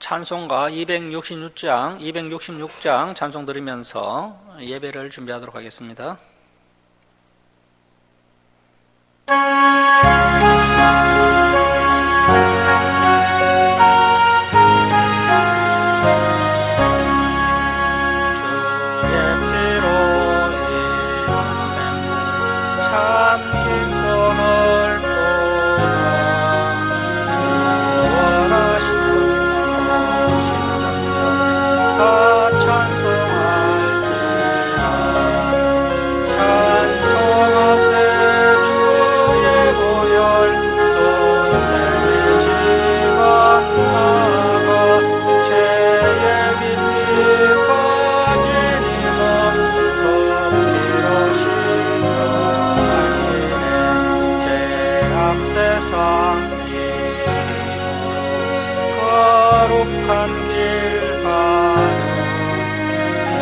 찬송가 266장 찬송 드리면서 예배를 준비하도록 하겠습니다.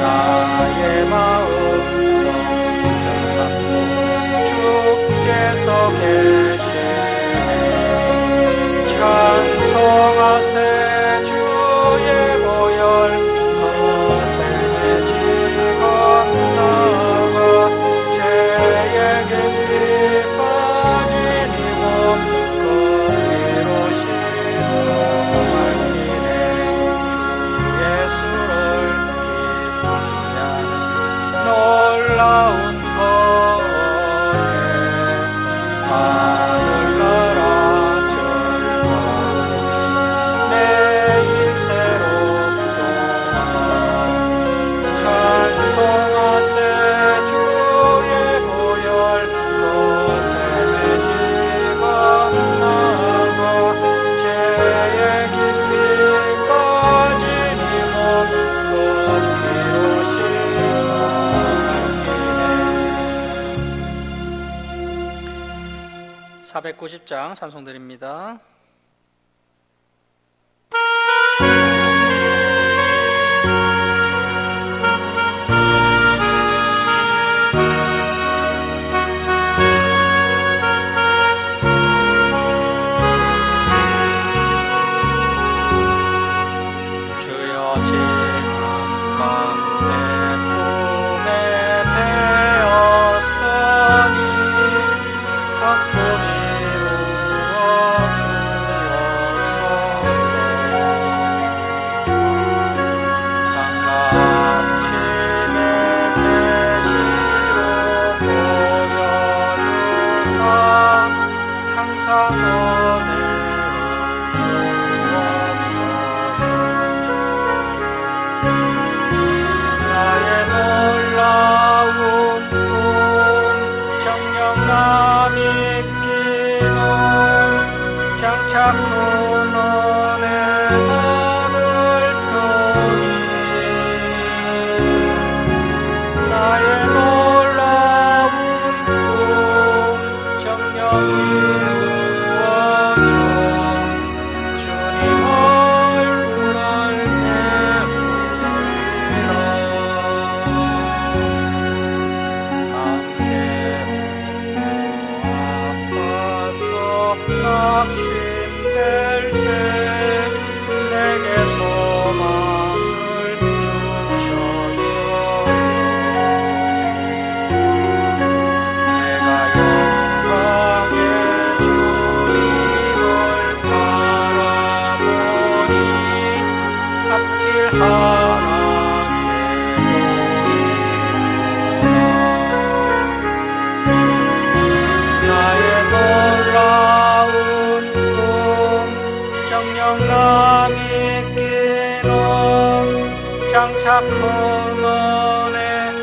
나의 마음속 주께서 계시네. 찬송하세 주의 보혈 거센의 지각 나가 죄의 깊이 빠진 이 몸 거기로 씻어맑히네. 주 예수를 놀라운 거래 하늘나라 즐거움이 매일 새롭도다. 찬송하세 주의 보혈 거센의 지각 나가 죄의 깊이 빠진 이 몸 거기로 씻어 490장 찬송 드립니다. 주여 지난밤 내 꿈에 배었으니 가끔이 장차 큰은혜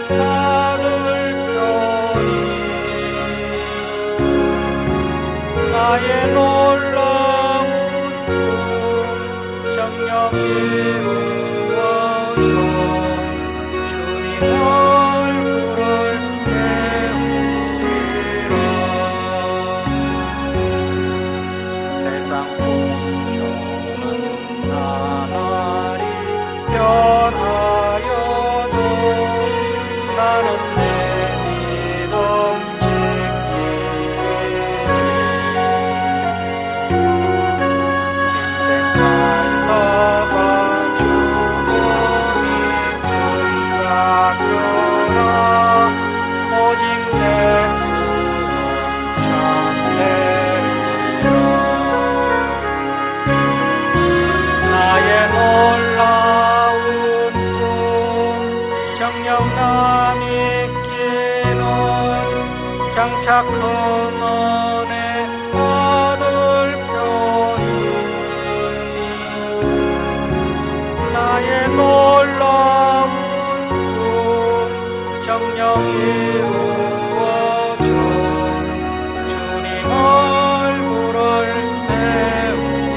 받을 편이 나의 놀라운 꿈 정녕 이루어져 주님 얼굴을 배우리라. 세상 풍요는 나날이 변하여도 나는 내 믿음 지키리. 인생 살다가 약한 은혜 받을 편이 나의 놀라운 그 정령 이루어져 주님 얼굴을 배우리라.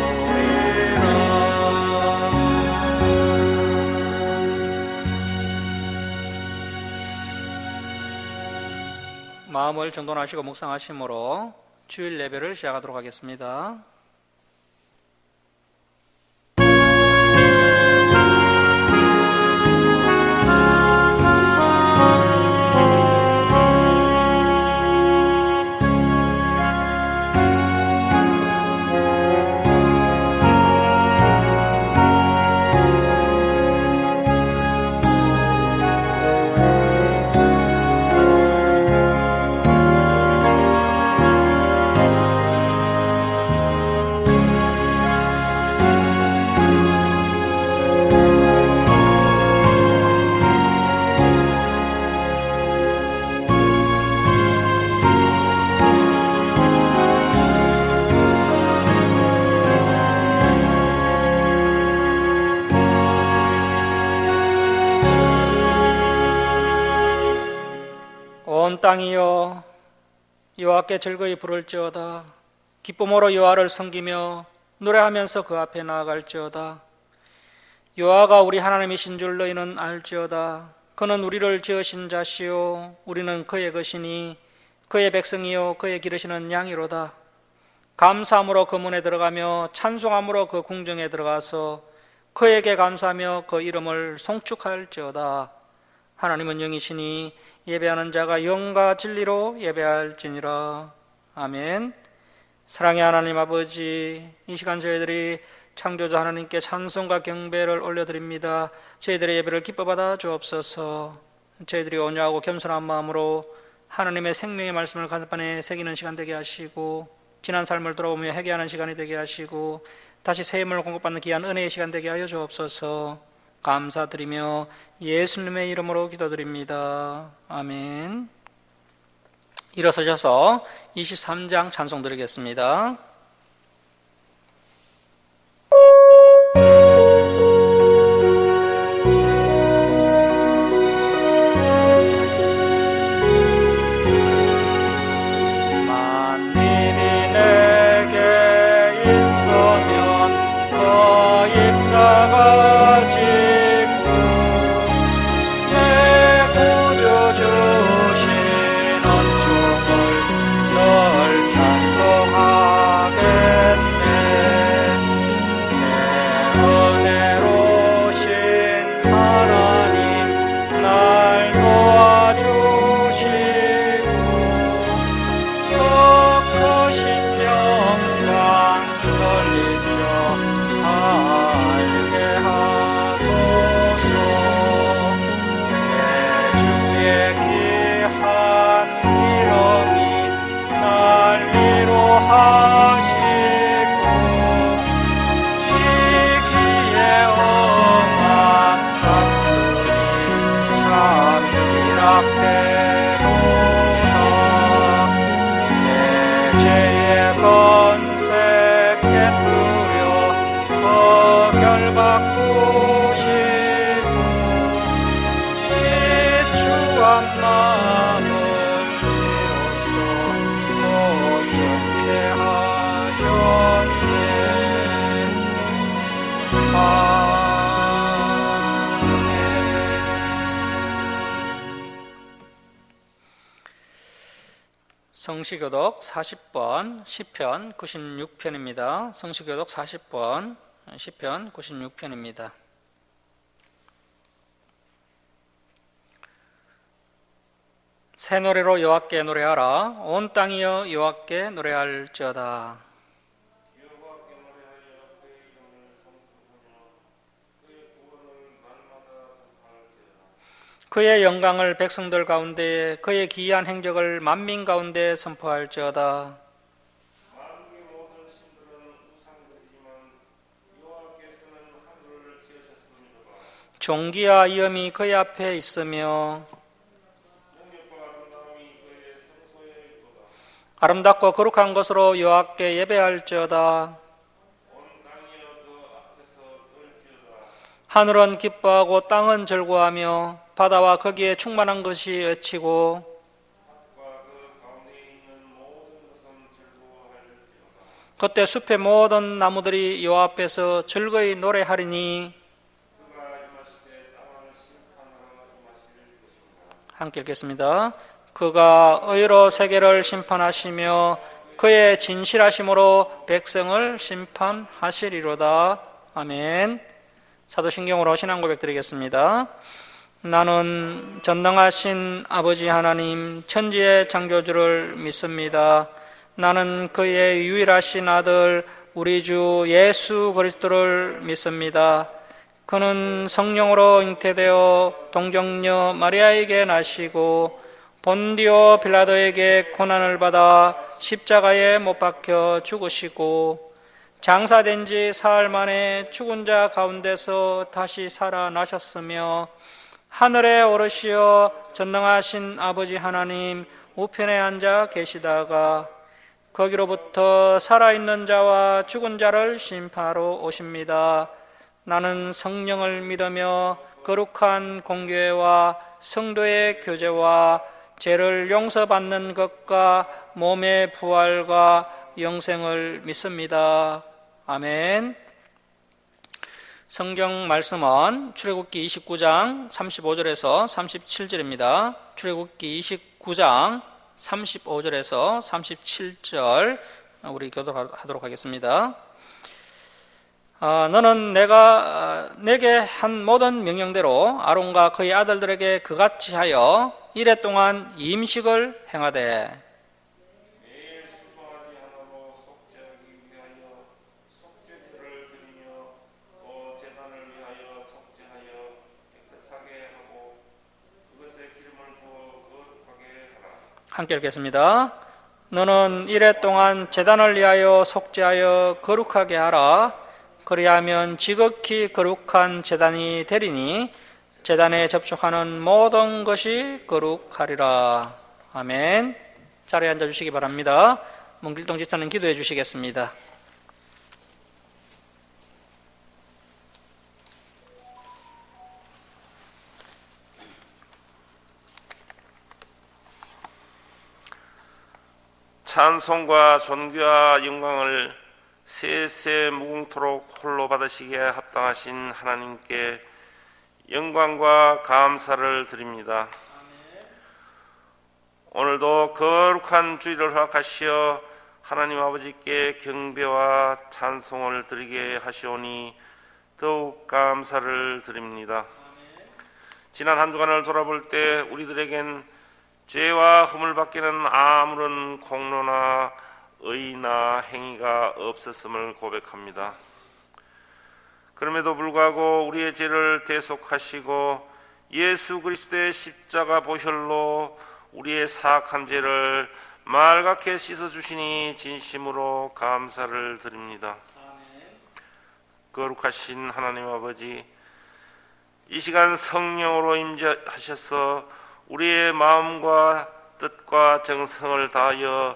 마음을 정돈하시고 묵상하심으로 주일 예배를 시작하도록 하겠습니다. 온 땅이여 여호와께 즐거이 부를지어다. 기쁨으로 여호와를 섬기며 노래하면서 그 앞에 나아갈지어다. 여호와가 우리 하나님이신 줄 너희는 알지어다. 그는 우리를 지으신 자시요 우리는 그의 것이니 그의 백성이요 그의 기르시는 양이로다. 감사함으로 그 문에 들어가며 찬송함으로 그 궁정에 들어가서 그에게 감사하며 그 이름을 송축할지어다. 하나님은 영이시니 예배하는 자가 영과 진리로 예배할지니라. 아멘. 사랑의 하나님 아버지, 이 시간 저희들이 창조자 하나님께 찬송과 경배를 올려드립니다. 저희들의 예배를 기뻐 받아 주옵소서. 저희들이 온유하고 겸손한 마음으로 하나님의 생명의 말씀을 가슴판에 새기는 시간 되게 하시고, 지난 삶을 돌아보며 회개하는 시간이 되게 하시고, 다시 새 힘을 공급받는 귀한 은혜의 시간 되게 하여 주옵소서. 감사드리며 예수님의 이름으로 기도드립니다. 아멘. 일어서셔서 23장 찬송 드리겠습니다. 만민이 내게 있으면 그 입다가지고 내 구주 주시는 주를 늘 찬송하겠네. 내 은혜로우신 하나님 날 도와주시고 더 크신 영광 돌리며 알게 하소서. 내 주의 귀한 이름이 날 위로하시고 이 귀에 엄한 것들이 참 이락되도다. 내 죄의 번세 깨뜨려 거결 바꾸시고 이 주한 마음을 비로소 온전케 하셨네. 성시교독 40번 시편 96편입니다. 성시교독 40번 시편 96편입니다. 새 노래로 여호와께 노래하라. 온 땅이여 여호와께 노래할지어다. 그의 영광을 백성들 가운데 그의 기이한 행적을 만민 가운데 선포할지어다. 종기와 이음이 그의 앞에 있으며 아름답고 거룩한 것으로 여호와께 예배할지어다. 하늘은 기뻐하고 땅은 즐거워하며 바다와 거기에 충만한 것이 외치고 그때 숲의 모든 나무들이 여호와 앞에서 즐거이 노래하리니. 함께 읽겠습니다. 그가 의로 세계를 심판하시며 그의 진실하심으로 백성을 심판하시리로다. 아멘. 사도신경으로 신앙 고백 드리겠습니다. 나는 전능하신 아버지 하나님 천지의 창조주를 믿습니다. 나는 그의 유일하신 아들 우리 주 예수 그리스도를 믿습니다. 그는 성령으로 잉태되어 동정녀 마리아에게 나시고 본디오 빌라도에게 고난을 받아 십자가에 못 박혀 죽으시고 장사된 지 사흘 만에 죽은 자 가운데서 다시 살아나셨으며 하늘에 오르시어 전능하신 아버지 하나님 우편에 앉아 계시다가 거기로부터 살아있는 자와 죽은 자를 심판하러 오십니다. 나는 성령을 믿으며 거룩한 공교회와 성도의 교제와 죄를 용서받는 것과 몸의 부활과 영생을 믿습니다. 아멘. 성경 말씀은 출애굽기 29장 35절에서 37절입니다. 출애굽기 29장 35절에서 37절 우리 교독하도록 하겠습니다. 너는 내게 한 모든 명령대로 아론과 그의 아들들에게 그같이 하여 이레 동안 임식을 행하되 매일 수송아지 하나로 속죄하기 위하여 속죄제를 드리며 또 제단을 위하여 속죄하여 깨끗하게 하고 그것에 기름을 부어 거룩하게 하라. 함께 읽겠습니다. 너는 이레 동안 제단을 위하여 속죄하여 거룩하게 하라. 그리하면 지극히 거룩한 제단이 되리니 제단에 접촉하는 모든 것이 거룩하리라. 아멘. 자리에 앉아주시기 바랍니다. 문길동 지사는 기도해 주시겠습니다. 찬송과 존귀와 영광을 세세 무궁토록 홀로 받으시기에 합당하신 하나님께 영광과 감사를 드립니다. 오늘도 거룩한 주일을 허락하시어 하나님 아버지께 경배와 찬송을 드리게 하시오니 더욱 감사를 드립니다. 지난 한 주간을 돌아볼 때 우리들에겐 죄와 흠을 받기는 아무런 공로나 의나 행위가 없었음을 고백합니다. 그럼에도 불구하고 우리의 죄를 대속하시고 예수 그리스도의 십자가 보혈로 우리의 사악한 죄를 맑게 씻어주시니 진심으로 감사를 드립니다. 거룩하신 하나님 아버지, 이 시간 성령으로 임재하셔서 우리의 마음과 뜻과 정성을 다하여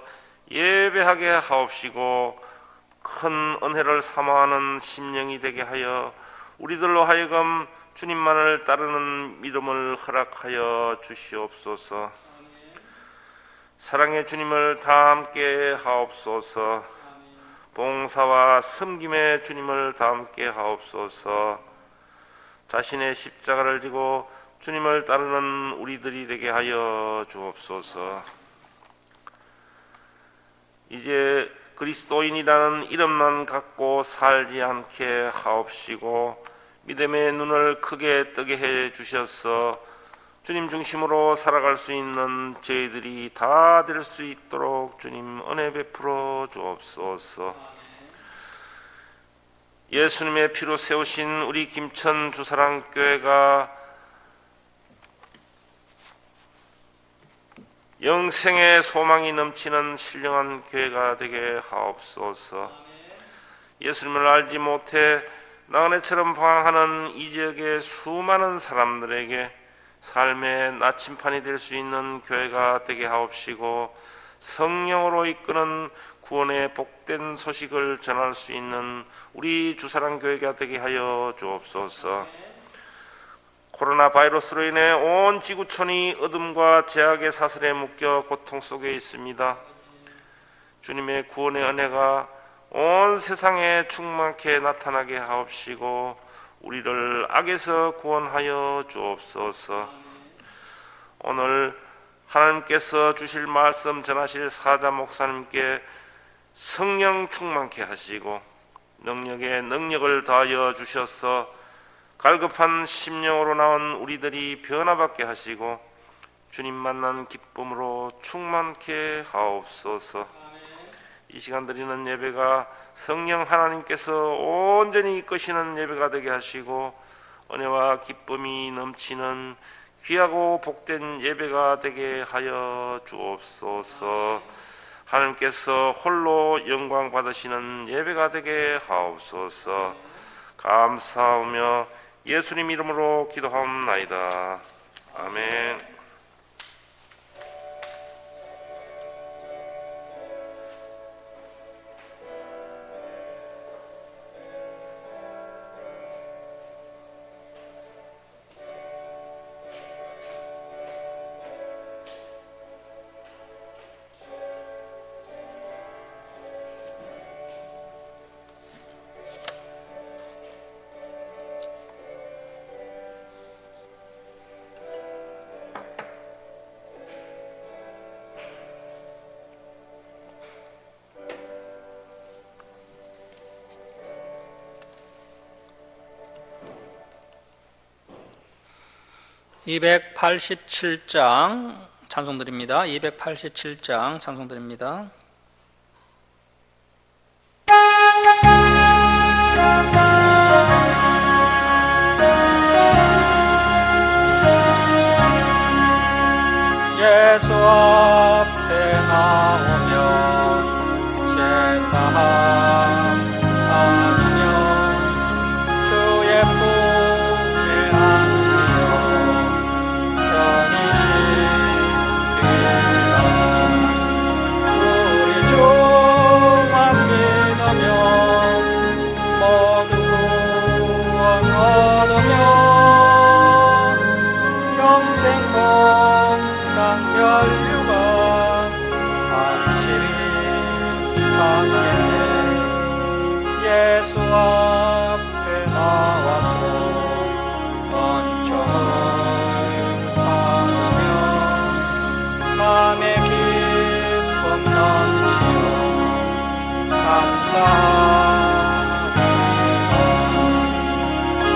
예배하게 하옵시고 큰 은혜를 사모하는 심령이 되게 하여 우리들로 하여금 주님만을 따르는 믿음을 허락하여 주시옵소서. 사랑의 주님을 다 함께 하옵소서. 봉사와 섬김의 주님을 다 함께 하옵소서. 자신의 십자가를 지고 주님을 따르는 우리들이 되게 하여 주옵소서. 이제 그리스도인이라는 이름만 갖고 살지 않게 하옵시고 믿음의 눈을 크게 뜨게 해 주셔서 주님 중심으로 살아갈 수 있는 저희들이 다 될 수 있도록 주님 은혜 베풀어 주옵소서. 예수님의 피로 세우신 우리 김천 주사랑교회가 영생의 소망이 넘치는 신령한 교회가 되게 하옵소서. 예수님을 알지 못해 나그네처럼 방황하는 이 지역의 수많은 사람들에게 삶의 나침판이 될 수 있는 교회가 되게 하옵시고 성령으로 이끄는 구원의 복된 소식을 전할 수 있는 우리 주사랑교회가 되게 하여 주옵소서. 코로나 바이러스로 인해 온 지구촌이 어둠과 죄악의 사슬에 묶여 고통 속에 있습니다. 주님의 구원의 은혜가 온 세상에 충만케 나타나게 하옵시고 우리를 악에서 구원하여 주옵소서. 오늘 하나님께서 주실 말씀 전하실 사자 목사님께 성령 충만케 하시고 능력에 능력을 더하여 주셔서 갈급한 심령으로 나온 우리들이 변화받게 하시고 주님 만난 기쁨으로 충만케 하옵소서. 이 시간 드리는 예배가 성령 하나님께서 온전히 이끄시는 예배가 되게 하시고 은혜와 기쁨이 넘치는 귀하고 복된 예배가 되게 하여 주옵소서. 하나님께서 홀로 영광 받으시는 예배가 되게 하옵소서. 감사하며 예수님 이름으로 기도하옵나이다. 아멘. (287장) 찬송드립니다. 287장 찬송드립니다. 예수 앞에 나오면 제사하며 주의 품에 안기어 편히 쉬리라. 우리 주만 믿으면 모두 구원 얻으며 영생 멸류관 확실히 받겠네. 예수 앞에 나와서 원청을 받으며 마음의 기쁨 넘치어 감사하리라.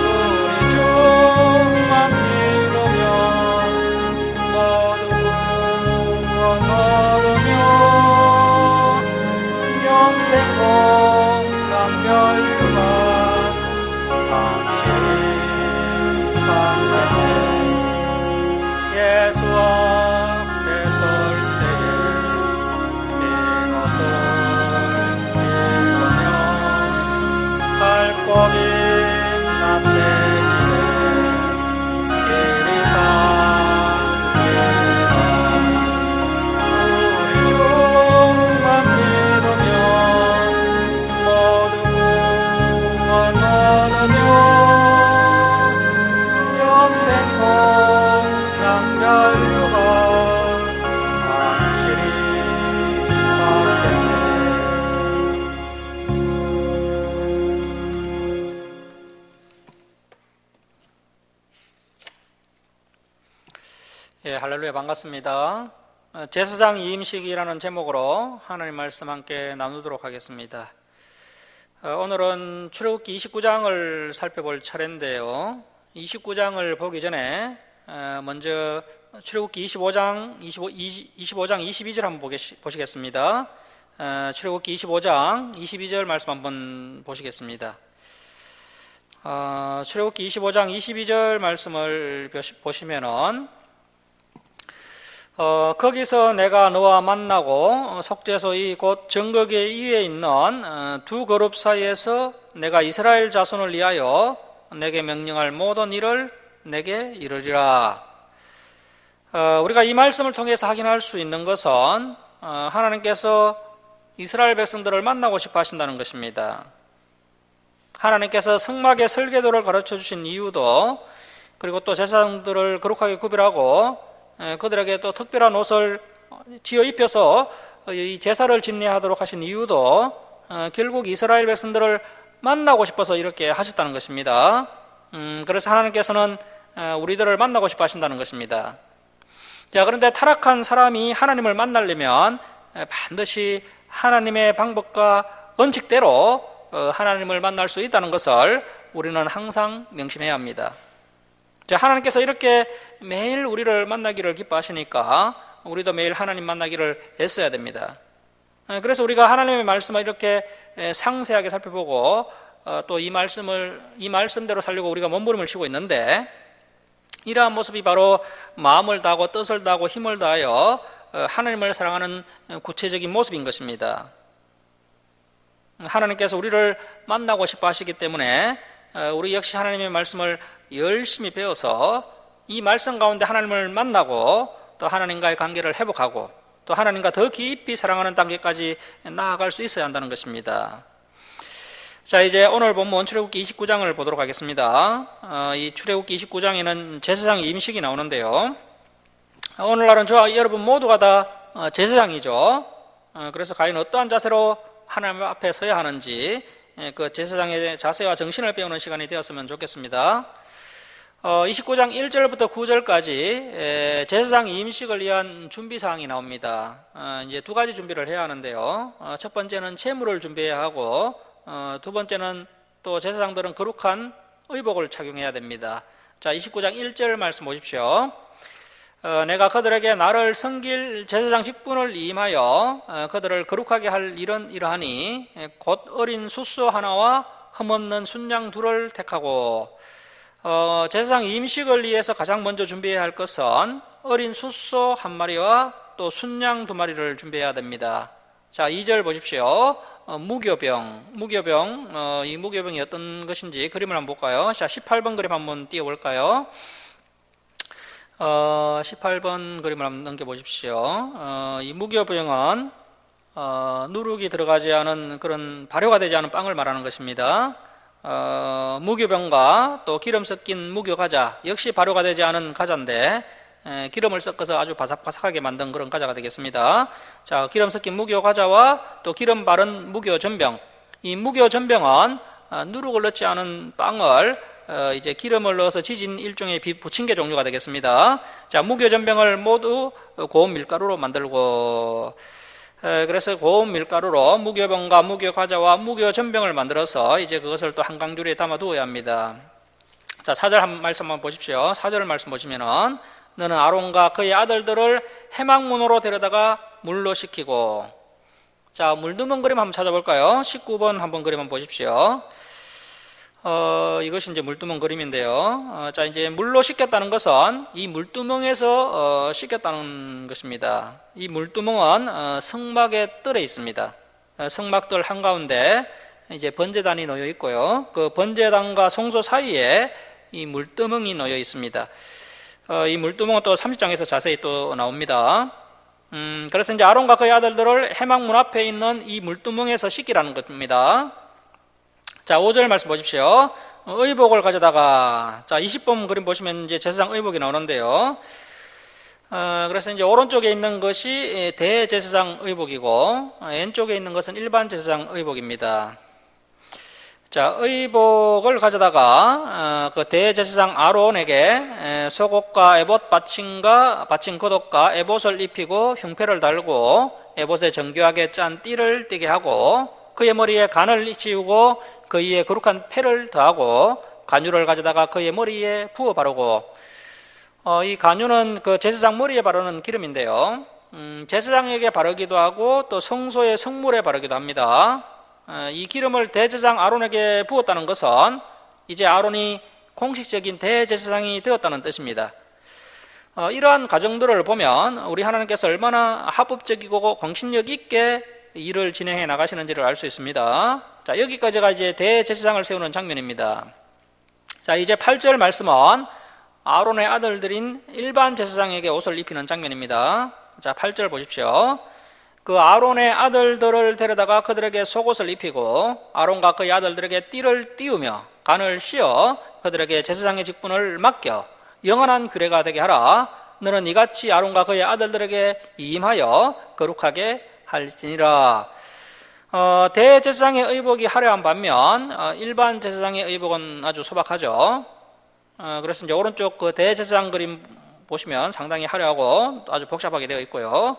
우리 주만 믿으면 모두 얻으며 영생 공강 멸류관 확실히 받겠네. 예수 앞에 설 때에 네 것을 입으며 밝고 빛난 내 길에 예, 할렐루야, 반갑습니다. 제사장 이임식이라는 제목으로 하나님 말씀 함께 나누도록 하겠습니다. 오늘은 출애굽기 29장을 살펴볼 차례인데요. 29장을 보기 전에 먼저 출애굽기 25장 22절 한번 보시겠습니다. 출애굽기 25장 22절 말씀 한번 보시겠습니다. 출애굽기 25장 22절 말씀을 보시면은 거기서 내가 너와 만나고 속죄소이 곧 정거계 위에 있는 두 그룹 사이에서 내가 이스라엘 자손을 위하여 내게 명령할 모든 일을 내게 이루리라. 우리가 이 말씀을 통해서 확인할 수 있는 것은 하나님께서 이스라엘 백성들을 만나고 싶어 하신다는 것입니다. 하나님께서 성막의 설계도를 가르쳐 주신 이유도, 그리고 또 제사장들을 거룩하게 구별하고 그들에게 또 특별한 옷을 지어 입혀서 이 제사를 진리하도록 하신 이유도 결국 이스라엘 백성들을 만나고 싶어서 이렇게 하셨다는 것입니다. 그래서 하나님께서는 우리들을 만나고 싶어 하신다는 것입니다. 자, 그런데 타락한 사람이 하나님을 만나려면 반드시 하나님의 방법과 원칙대로 하나님을 만날 수 있다는 것을 우리는 항상 명심해야 합니다. 자, 하나님께서 이렇게 매일 우리를 만나기를 기뻐하시니까 우리도 매일 하나님 만나기를 애써야 됩니다. 그래서 우리가 하나님의 말씀을 이렇게 상세하게 살펴보고 또 이 말씀대로 살려고 우리가 몸부림을 치고 있는데, 이러한 모습이 바로 마음을 다하고 뜻을 다하고 힘을 다하여 하나님을 사랑하는 구체적인 모습인 것입니다. 하나님께서 우리를 만나고 싶어 하시기 때문에 우리 역시 하나님의 말씀을 열심히 배워서 이 말씀 가운데 하나님을 만나고 또 하나님과의 관계를 회복하고 또 하나님과 더 깊이 사랑하는 단계까지 나아갈 수 있어야 한다는 것입니다. 자, 이제 오늘 본문 출애굽기 29장을 보도록 하겠습니다. 이 출애굽기 29장에는 제사장 임식이 나오는데요. 오늘날은 저와 여러분 모두가 다 제사장이죠. 그래서 과연 어떠한 자세로 하나님 앞에 서야 하는지 그 제사장의 자세와 정신을 배우는 시간이 되었으면 좋겠습니다. 29장 1절부터 9절까지 제사장 임식을 위한 준비사항이 나옵니다. 이제 두 가지 준비를 해야 하는데요. 첫 번째는 제물을 준비해야 하고 두 번째는 또 제사장들은 거룩한 의복을 착용해야 됩니다. 자, 29장 1절 말씀 보십시오. 내가 그들에게 나를 섬길 제사장 직분을 임하여 그들을 거룩하게 할 일은 이러하니 곧 어린 숫소 하나와 흠없는 순양 둘을 택하고, 제사장 임식을 위해서 가장 먼저 준비해야 할 것은 어린 숫소 한 마리와 또 순양 두 마리를 준비해야 됩니다. 자, 2절 보십시오. 무교병, 이 무교병이 어떤 것인지 그림을 한번 볼까요? 자, 18번 그림 한번 띄워볼까요? 18번 그림을 한번 넘겨보십시오. 이 무교병은 누룩이 들어가지 않은 그런 발효가 되지 않은 빵을 말하는 것입니다. 무교병과 또 기름 섞인 무교과자, 역시 발효가 되지 않은 과자인데 기름을 섞어서 아주 바삭바삭하게 만든 그런 과자가 되겠습니다. 자, 기름 섞인 무교과자와 또 기름 바른 무교전병, 이 무교전병은 누룩을 넣지 않은 빵을 이제 기름을 넣어서 지진 일종의 부침개 종류가 되겠습니다. 자, 무교전병을 모두 고운 밀가루로 만들고, 그래서 고운 밀가루로 무교병과 무교과자와 무교전병을 만들어서 이제 그것을 또 한강줄에 담아 두어야 합니다. 자, 4절 말씀 한번 보십시오. 4절 말씀 보시면은 너는 아론과 그의 아들들을 해막문으로 데려다가 물로 씻기고, 자, 물두멍 그림 한번 찾아볼까요? 19번 한번 그림 한번 보십시오. 이것이 이제 물두멍 그림인데요. 자, 이제 물로 씻겼다는 것은 이 물두멍에서 씻겼다는 것입니다. 이 물두멍은 성막의 뜰에 있습니다. 성막뜰 한가운데 이제 번제단이 놓여 있고요. 그 번제단과 성소 사이에 이 물두멍이 놓여 있습니다. 이 물두멍은 또 30장에서 자세히 또 나옵니다. 그래서 이제 아론과 그의 아들들을 해막문 앞에 있는 이 물두멍에서 씻기라는 겁니다. 자, 5절 말씀 보십시오. 의복을 가져다가, 자, 20번 그림 보시면 이제 제사장 의복이 나오는데요. 그래서 이제 오른쪽에 있는 것이 대제사장 의복이고, 왼쪽에 있는 것은 일반 제사장 의복입니다. 자, 의복을 가져다가 그 대제사장 아론에게 속옷과 에봇 받침 겉옷과 에봇을 입히고 흉패를 달고 에봇에 정교하게 짠 띠를 띠게 하고 그의 머리에 간을 지우고 그 위에 거룩한 패를 더하고 간유를 가져다가 그의 머리에 부어 바르고, 이 간유는 그 제사장 머리에 바르는 기름인데요. 제사장에게 바르기도 하고 또 성소의 성물에 바르기도 합니다. 이 기름을 대제사장 아론에게 부었다는 것은 이제 아론이 공식적인 대제사장이 되었다는 뜻입니다. 이러한 과정들을 보면 우리 하나님께서 얼마나 합법적이고 공신력 있게 일을 진행해 나가시는지를 알 수 있습니다. 자, 여기까지가 이제 대제사장을 세우는 장면입니다. 자, 이제 8절 말씀은 아론의 아들들인 일반 제사장에게 옷을 입히는 장면입니다. 자, 8절 보십시오. 그 아론의 아들들을 데려다가 그들에게 속옷을 입히고 아론과 그의 아들들에게 띠를 띄우며 간을 씌어 그들에게 제사장의 직분을 맡겨 영원한 규례가 되게 하라. 너는 이같이 아론과 그의 아들들에게 임하여 거룩하게 할지니라. 대제사장의 의복이 화려한 반면 일반 제사장의 의복은 아주 소박하죠. 그래서 이제 오른쪽 그 대제사장 그림 보시면 상당히 화려하고 아주 복잡하게 되어 있고요.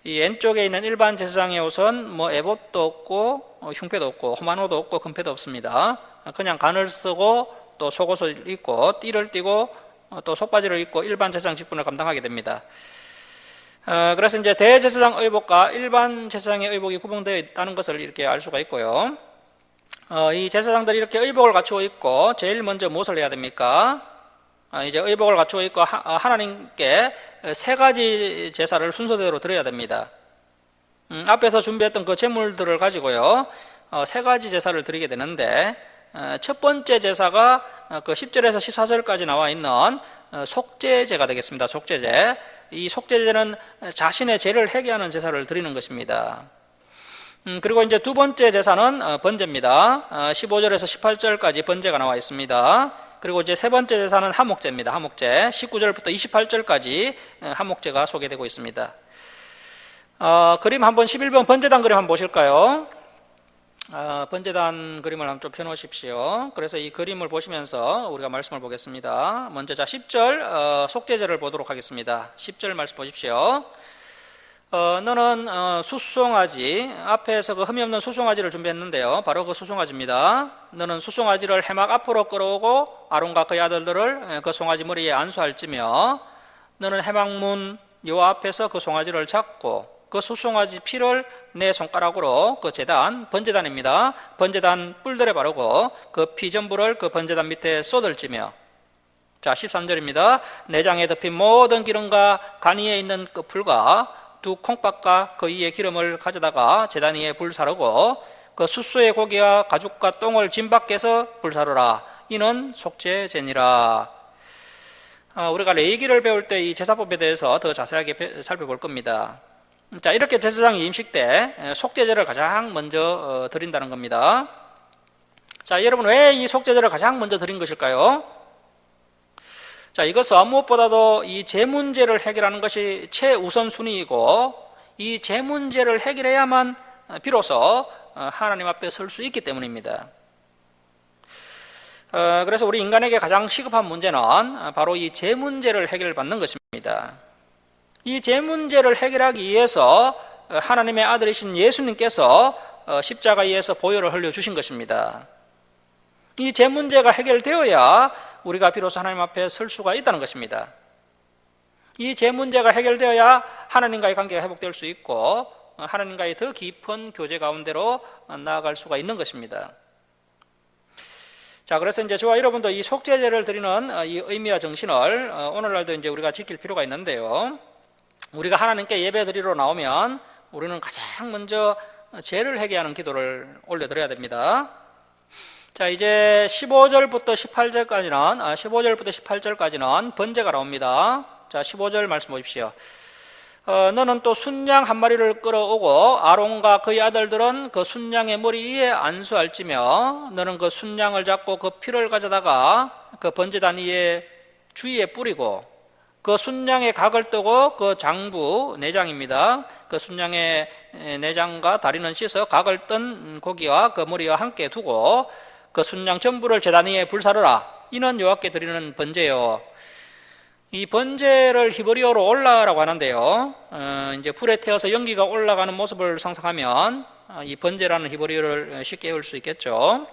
이 왼쪽에 있는 일반 제사장의 옷은 뭐 에봇도 없고 흉패도 없고 호마노도 없고 금패도 없습니다. 그냥 간을 쓰고 또 속옷을 입고 띠를 띠고 또 속바지를 입고 일반 제사장 직분을 감당하게 됩니다. 그래서 이제 대제사장 의복과 일반 제사장의 의복이 구분되어 있다는 것을 이렇게 알 수가 있고요. 이 제사장들이 이렇게 의복을 갖추어 있고 제일 먼저 무엇을 해야 됩니까? 이제 의복을 갖추어 있고 하나님께 세 가지 제사를 순서대로 드려야 됩니다. 앞에서 준비했던 그 제물들을 가지고요, 세 가지 제사를 드리게 되는데, 첫 번째 제사가 그 10절에서 14절까지 나와 있는 속죄제가 되겠습니다. 속죄제. 이 속죄제는 자신의 죄를 회개하는 제사를 드리는 것입니다. 그리고 이제 두 번째 제사는 번제입니다. 15절에서 18절까지 번제가 나와 있습니다. 그리고 이제 세 번째 제사는 화목제입니다. 화목제. 19절부터 28절까지 화목제가 소개되고 있습니다. 그림 한번 11번 번제단 그림 한번 보실까요? 번제단 그림을 한번 좀 펴놓으십시오. 그래서 이 그림을 보시면서 우리가 말씀을 보겠습니다. 먼저 10절 속죄제를 보도록 하겠습니다. 10절 말씀 보십시오. 너는 수송아지, 앞에서 그 흠이 없는 수송아지를 준비했는데요. 바로 그 수송아지입니다. 너는 수송아지를 해막 앞으로 끌어오고 아론과 그의 아들들을 그 송아지 머리에 안수할지며 너는 해막문 요 앞에서 그 송아지를 잡고 그 수송아지 피를 내 손가락으로 그 제단, 번제단입니다. 번제단 뿔들에 바르고 그 피 전부를 그 번제단 밑에 쏟을지며. 자, 13절입니다. 내장에 덮인 모든 기름과 간 위에 있는 그 풀과 두 콩밥과 그 위에 기름을 가져다가 제단 위에 불사르고 그 숫소의 고기와 가죽과 똥을 짐 밖에서 불사르라. 이는 속죄제니라. 우리가 레위기를 배울 때 이 제사법에 대해서 더 자세하게 살펴볼 겁니다. 자, 이렇게 제사장이 임식 때 속죄제를 가장 먼저 드린다는 겁니다. 자, 여러분 왜 이 속죄제를 가장 먼저 드린 것일까요? 자, 이것은 무엇보다도 이 죄 문제를 해결하는 것이 최우선 순위이고 이 죄 문제를 해결해야만 비로소 하나님 앞에 설 수 있기 때문입니다. 그래서 우리 인간에게 가장 시급한 문제는 바로 이 죄 문제를 해결받는 것입니다. 이 죄 문제를 해결하기 위해서 하나님의 아들이신 예수님께서 십자가에서 보혈을 흘려주신 것입니다. 이 죄 문제가 해결되어야 우리가 비로소 하나님 앞에 설 수가 있다는 것입니다. 이 죄 문제가 해결되어야 하나님과의 관계가 회복될 수 있고 하나님과의 더 깊은 교제 가운데로 나아갈 수가 있는 것입니다. 자, 그래서 이제 저와 여러분도 이 속죄제를 드리는 이 의미와 정신을 오늘날도 이제 우리가 지킬 필요가 있는데요. 우리가 하나님께 예배 드리러 나오면 우리는 가장 먼저 죄를 회개하는 기도를 올려드려야 됩니다. 자, 이제 15절부터 18절까지는 번제가 나옵니다. 자, 15절 말씀 보십시오. 너는 또 순양 한 마리를 끌어오고 아론과 그의 아들들은 그 순양의 머리 위에 안수할지며 너는 그 순양을 잡고 그 피를 가져다가 그 번제단 위에 주위에 뿌리고 그 순양의 각을 뜨고 그 장부 내장입니다. 그 순양의 내장과 다리는 씻어 각을 뜬 고기와 그 머리와 함께 두고 그 순양 전부를 제단 위에 불사르라. 이는 여호와께 드리는 번제요. 이 번제를 히브리어로 올라라고 하는데요. 이제 불에 태워서 연기가 올라가는 모습을 상상하면 이 번제라는 히브리어를 쉽게 외울 수 있겠죠.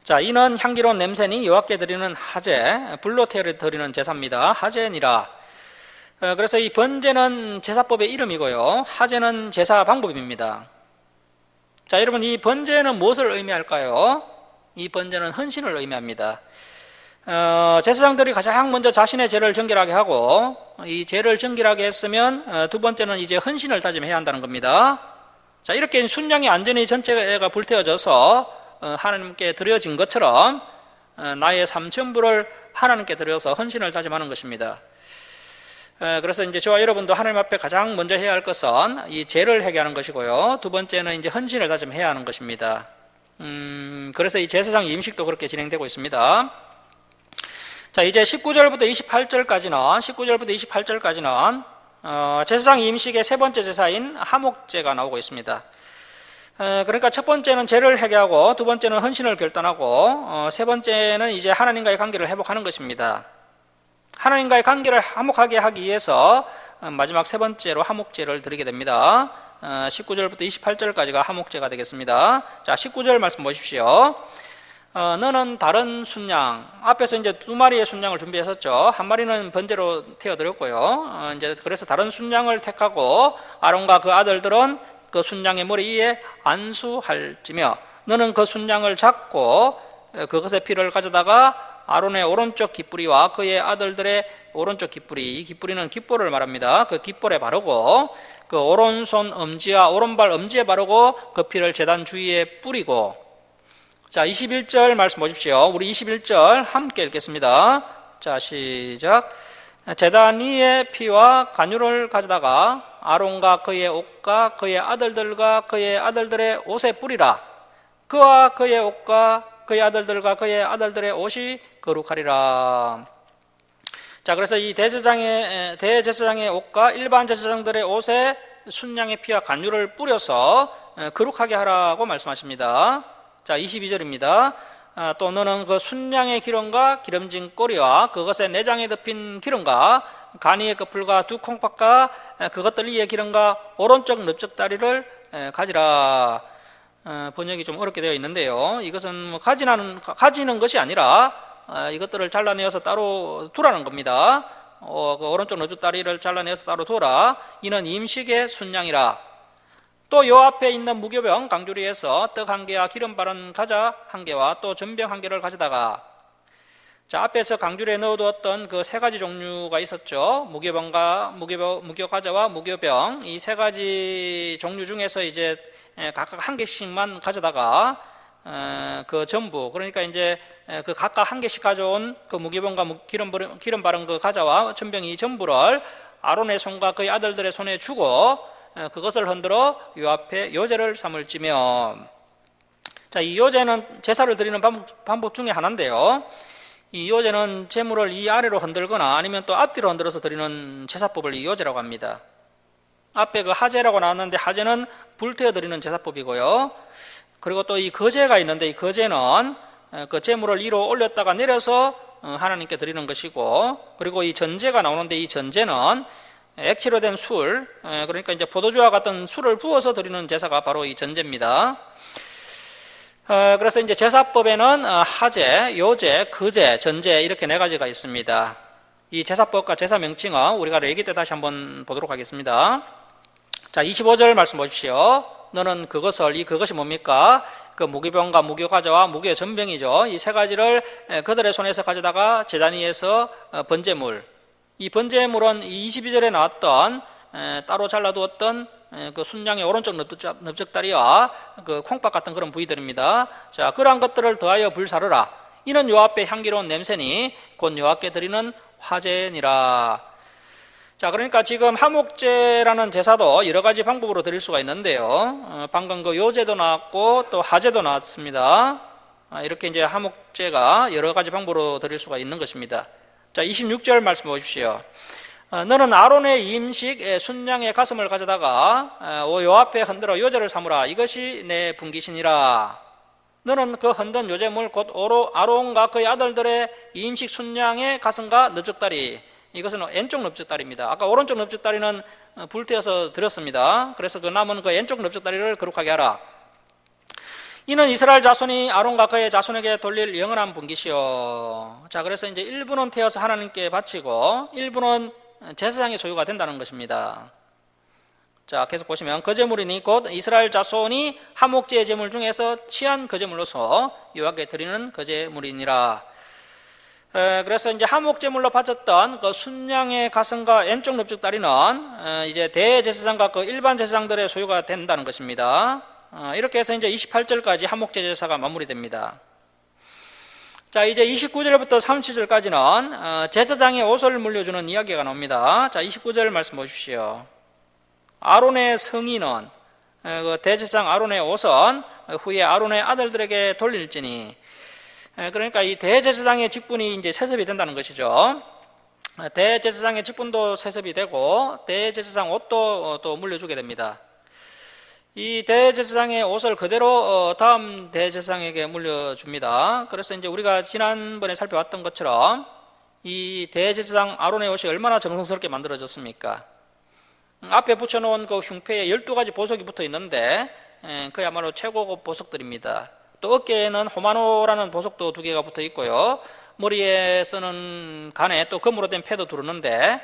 자, 이는 향기로운 냄새니 여호와께 드리는 하제, 불로 태워 드리는 제사입니다. 하제니라. 그래서 이 번제는 제사법의 이름이고요. 하제는 제사 방법입니다. 자, 여러분 이 번제는 무엇을 의미할까요? 이 번제는 헌신을 의미합니다. 제사장들이 가장 먼저 자신의 죄를 정결하게 하고 이 죄를 정결하게 했으면 두 번째는 이제 헌신을 다짐해야 한다는 겁니다. 자, 이렇게 순양이 완전히 전체가 불태워져서 하나님께 드려진 것처럼 나의 삶 전부를 하나님께 드려서 헌신을 다짐하는 것입니다. 그래서 이제 저와 여러분도 하나님 앞에 가장 먼저 해야 할 것은 이 죄를 회개하는 것이고요. 두 번째는 이제 헌신을 다짐해야 하는 것입니다. 그래서 이 제사장 임식도 그렇게 진행되고 있습니다. 자, 이제 19절부터 28절까지는 제사장 임식의 세 번째 제사인 하목제가 나오고 있습니다. 그러니까 첫 번째는 죄를 회개하고, 두 번째는 헌신을 결단하고, 세 번째는 이제 하나님과의 관계를 회복하는 것입니다. 하나님과의 관계를 화목하게 하기 위해서 마지막 세 번째로 하목제를 드리게 됩니다. 19절부터 28절까지가 하목제가 되겠습니다. 자, 19절 말씀 보십시오. 너는 다른 순양, 앞에서 이제 두 마리의 순양을 준비했었죠. 한 마리는 번제로 태워드렸고요. 이제 그래서 다른 순양을 택하고 아론과 그 아들들은 그 순양의 머리 위에 안수할지며, 너는 그 순양을 잡고 그것의 피를 가져다가 아론의 오른쪽 깃뿌리와 그의 아들들의 오른쪽 깃뿌리, 이 깃뿌리는 깃볼을 말합니다. 그 깃볼에 바르고 그 오른손 엄지와 오른발 엄지에 바르고 그 피를 제단 주위에 뿌리고. 자, 21절 말씀 보십시오. 우리 21절 함께 읽겠습니다. 자, 시작. 제단 위에 피와 간유를 가져다가 아론과 그의 옷과 그의 아들들과 그의 아들들의 옷에 뿌리라. 그와 그의 옷과 그의 아들들과 그의 아들들의 옷이 거룩하리라. 자, 그래서 이 대제사장의 옷과 일반 제사장들의 옷에 순양의 피와 간유를 뿌려서 거룩하게 하라고 말씀하십니다. 자, 22절입니다. 또 너는 그 순양의 기름과 기름진 꼬리와 그것의 내장에 덮인 기름과 간이의 거풀과 두 콩팥과 그것들 위의 기름과 오른쪽 넓적다리를 가지라. 번역이 좀 어렵게 되어 있는데요. 이것은 가지는 것이 아니라 이것들을 잘라내어서 따로 두라는 겁니다. 그 오른쪽 넓적다리를 잘라내어서 따로 두라. 이는 임식의 순양이라. 또 요 앞에 있는 무교병 강주리에서 떡 한 개와 기름 바른 과자 한 개와 또 전병 한 개를 가져다가, 자, 앞에서 강주리에 넣어두었던 그 세 가지 종류가 있었죠. 무교 과자와 무교병, 이 세 가지 종류 중에서 이제 각각 한 개씩만 가져다가 그 전부, 그러니까 이제 그 각각 한 개씩 가져온 그 무교병과 기름 바른 그 과자와 전병 이 전부를 아론의 손과 그의 아들들의 손에 주고 그것을 흔들어 요 앞에 요제를 삼을지며. 자, 이 요제는 제사를 드리는 방법 중에 하나인데요. 이 요제는 제물을 이 아래로 흔들거나 아니면 또 앞뒤로 흔들어서 드리는 제사법을 이 요제라고 합니다. 앞에 그 하제라고 나왔는데 하제는 불태워 드리는 제사법이고요. 그리고 또 이 거제가 있는데 이 거제는 그 제물을 위로 올렸다가 내려서 하나님께 드리는 것이고, 그리고 이 전제가 나오는데 이 전제는 액체로 된 술, 그러니까 이제 포도주와 같은 술을 부어서 드리는 제사가 바로 이 전제입니다. 그래서 이제 제사법에는 하제, 요제, 거제, 전제 이렇게 네 가지가 있습니다. 이 제사법과 제사 명칭은 우리가 레위기 때 다시 한번 보도록 하겠습니다. 자, 25절 말씀 보십시오. 너는 그것이 뭡니까? 그 무교병과 무교과자와 무교 전병이죠. 이 세 가지를 그들의 손에서 가져다가 제단 위에서 번제물, 이 번제물은 이 22절에 나왔던 따로 잘라두었던 그 순양의 오른쪽 넓적다리와 그 콩팥 같은 그런 부위들입니다. 자, 그러한 것들을 더하여 불사르라. 이는 요 앞에 향기로운 냄새니 곧 여호와께 드리는 화제니라. 자, 그러니까 지금 하목제라는 제사도 여러 가지 방법으로 드릴 수가 있는데요. 방금 그 요제도 나왔고 또 하제도 나왔습니다. 이렇게 이제 하목제가 여러 가지 방법으로 드릴 수가 있는 것입니다. 자, 26절 말씀 보십시오. 너는 아론의 임식 순양의 가슴을 가져다가 요 앞에 흔들어 요제를 삼으라. 이것이 내 분깃이니라. 너는 그 흔든 요제물 곧 아론과 그의 아들들의 임식 순양의 가슴과 넓적다리, 이것은 왼쪽 넓적다리입니다. 아까 오른쪽 넓적다리는 불태워서 드렸습니다. 그래서 그 남은 그 왼쪽 넓적다리를 거룩하게 하라. 이는 이스라엘 자손이 아론과 그의 자손에게 돌릴 영원한 분깃이요. 자, 그래서 이제 일부는 태워서 하나님께 바치고 일부는 제사장의 소유가 된다는 것입니다. 자, 계속 보시면 거제물이니 곧 이스라엘 자손이 하목제의 제물 중에서 취한 거제물로서 여호와께 드리는 거제물이니라. 그래서 이제 하목제물로 바쳤던 그 순양의 가슴과 왼쪽 넓적다리는 이제 대제사장과 그 일반 제사장들의 소유가 된다는 것입니다. 이렇게 해서 이제 28절까지 하목제 제사가 마무리됩니다. 자, 이제 29절부터 30절까지는 제사장의 옷을 물려주는 이야기가 나옵니다. 자, 29절 말씀 보십시오. 아론의 성인은 그 대제사장 아론의 옷은 후에 아론의 아들들에게 돌릴지니, 그러니까 이 대제사장의 직분이 이제 세습이 된다는 것이죠. 대제사장의 직분도 세습이 되고 대제사장 옷도 또 물려주게 됩니다. 이 대제사장의 옷을 그대로 다음 대제사장에게 물려줍니다. 그래서 이제 우리가 지난번에 살펴봤던 것처럼 이 대제사장 아론의 옷이 얼마나 정성스럽게 만들어졌습니까? 앞에 붙여놓은 그 흉패에 12가지 보석이 붙어 있는데 그야말로 최고급 보석들입니다. 또 어깨에는 호마노라는 보석도 2개가 붙어 있고요. 머리에 쓰는 간에 또 금으로 된 패도 두르는데,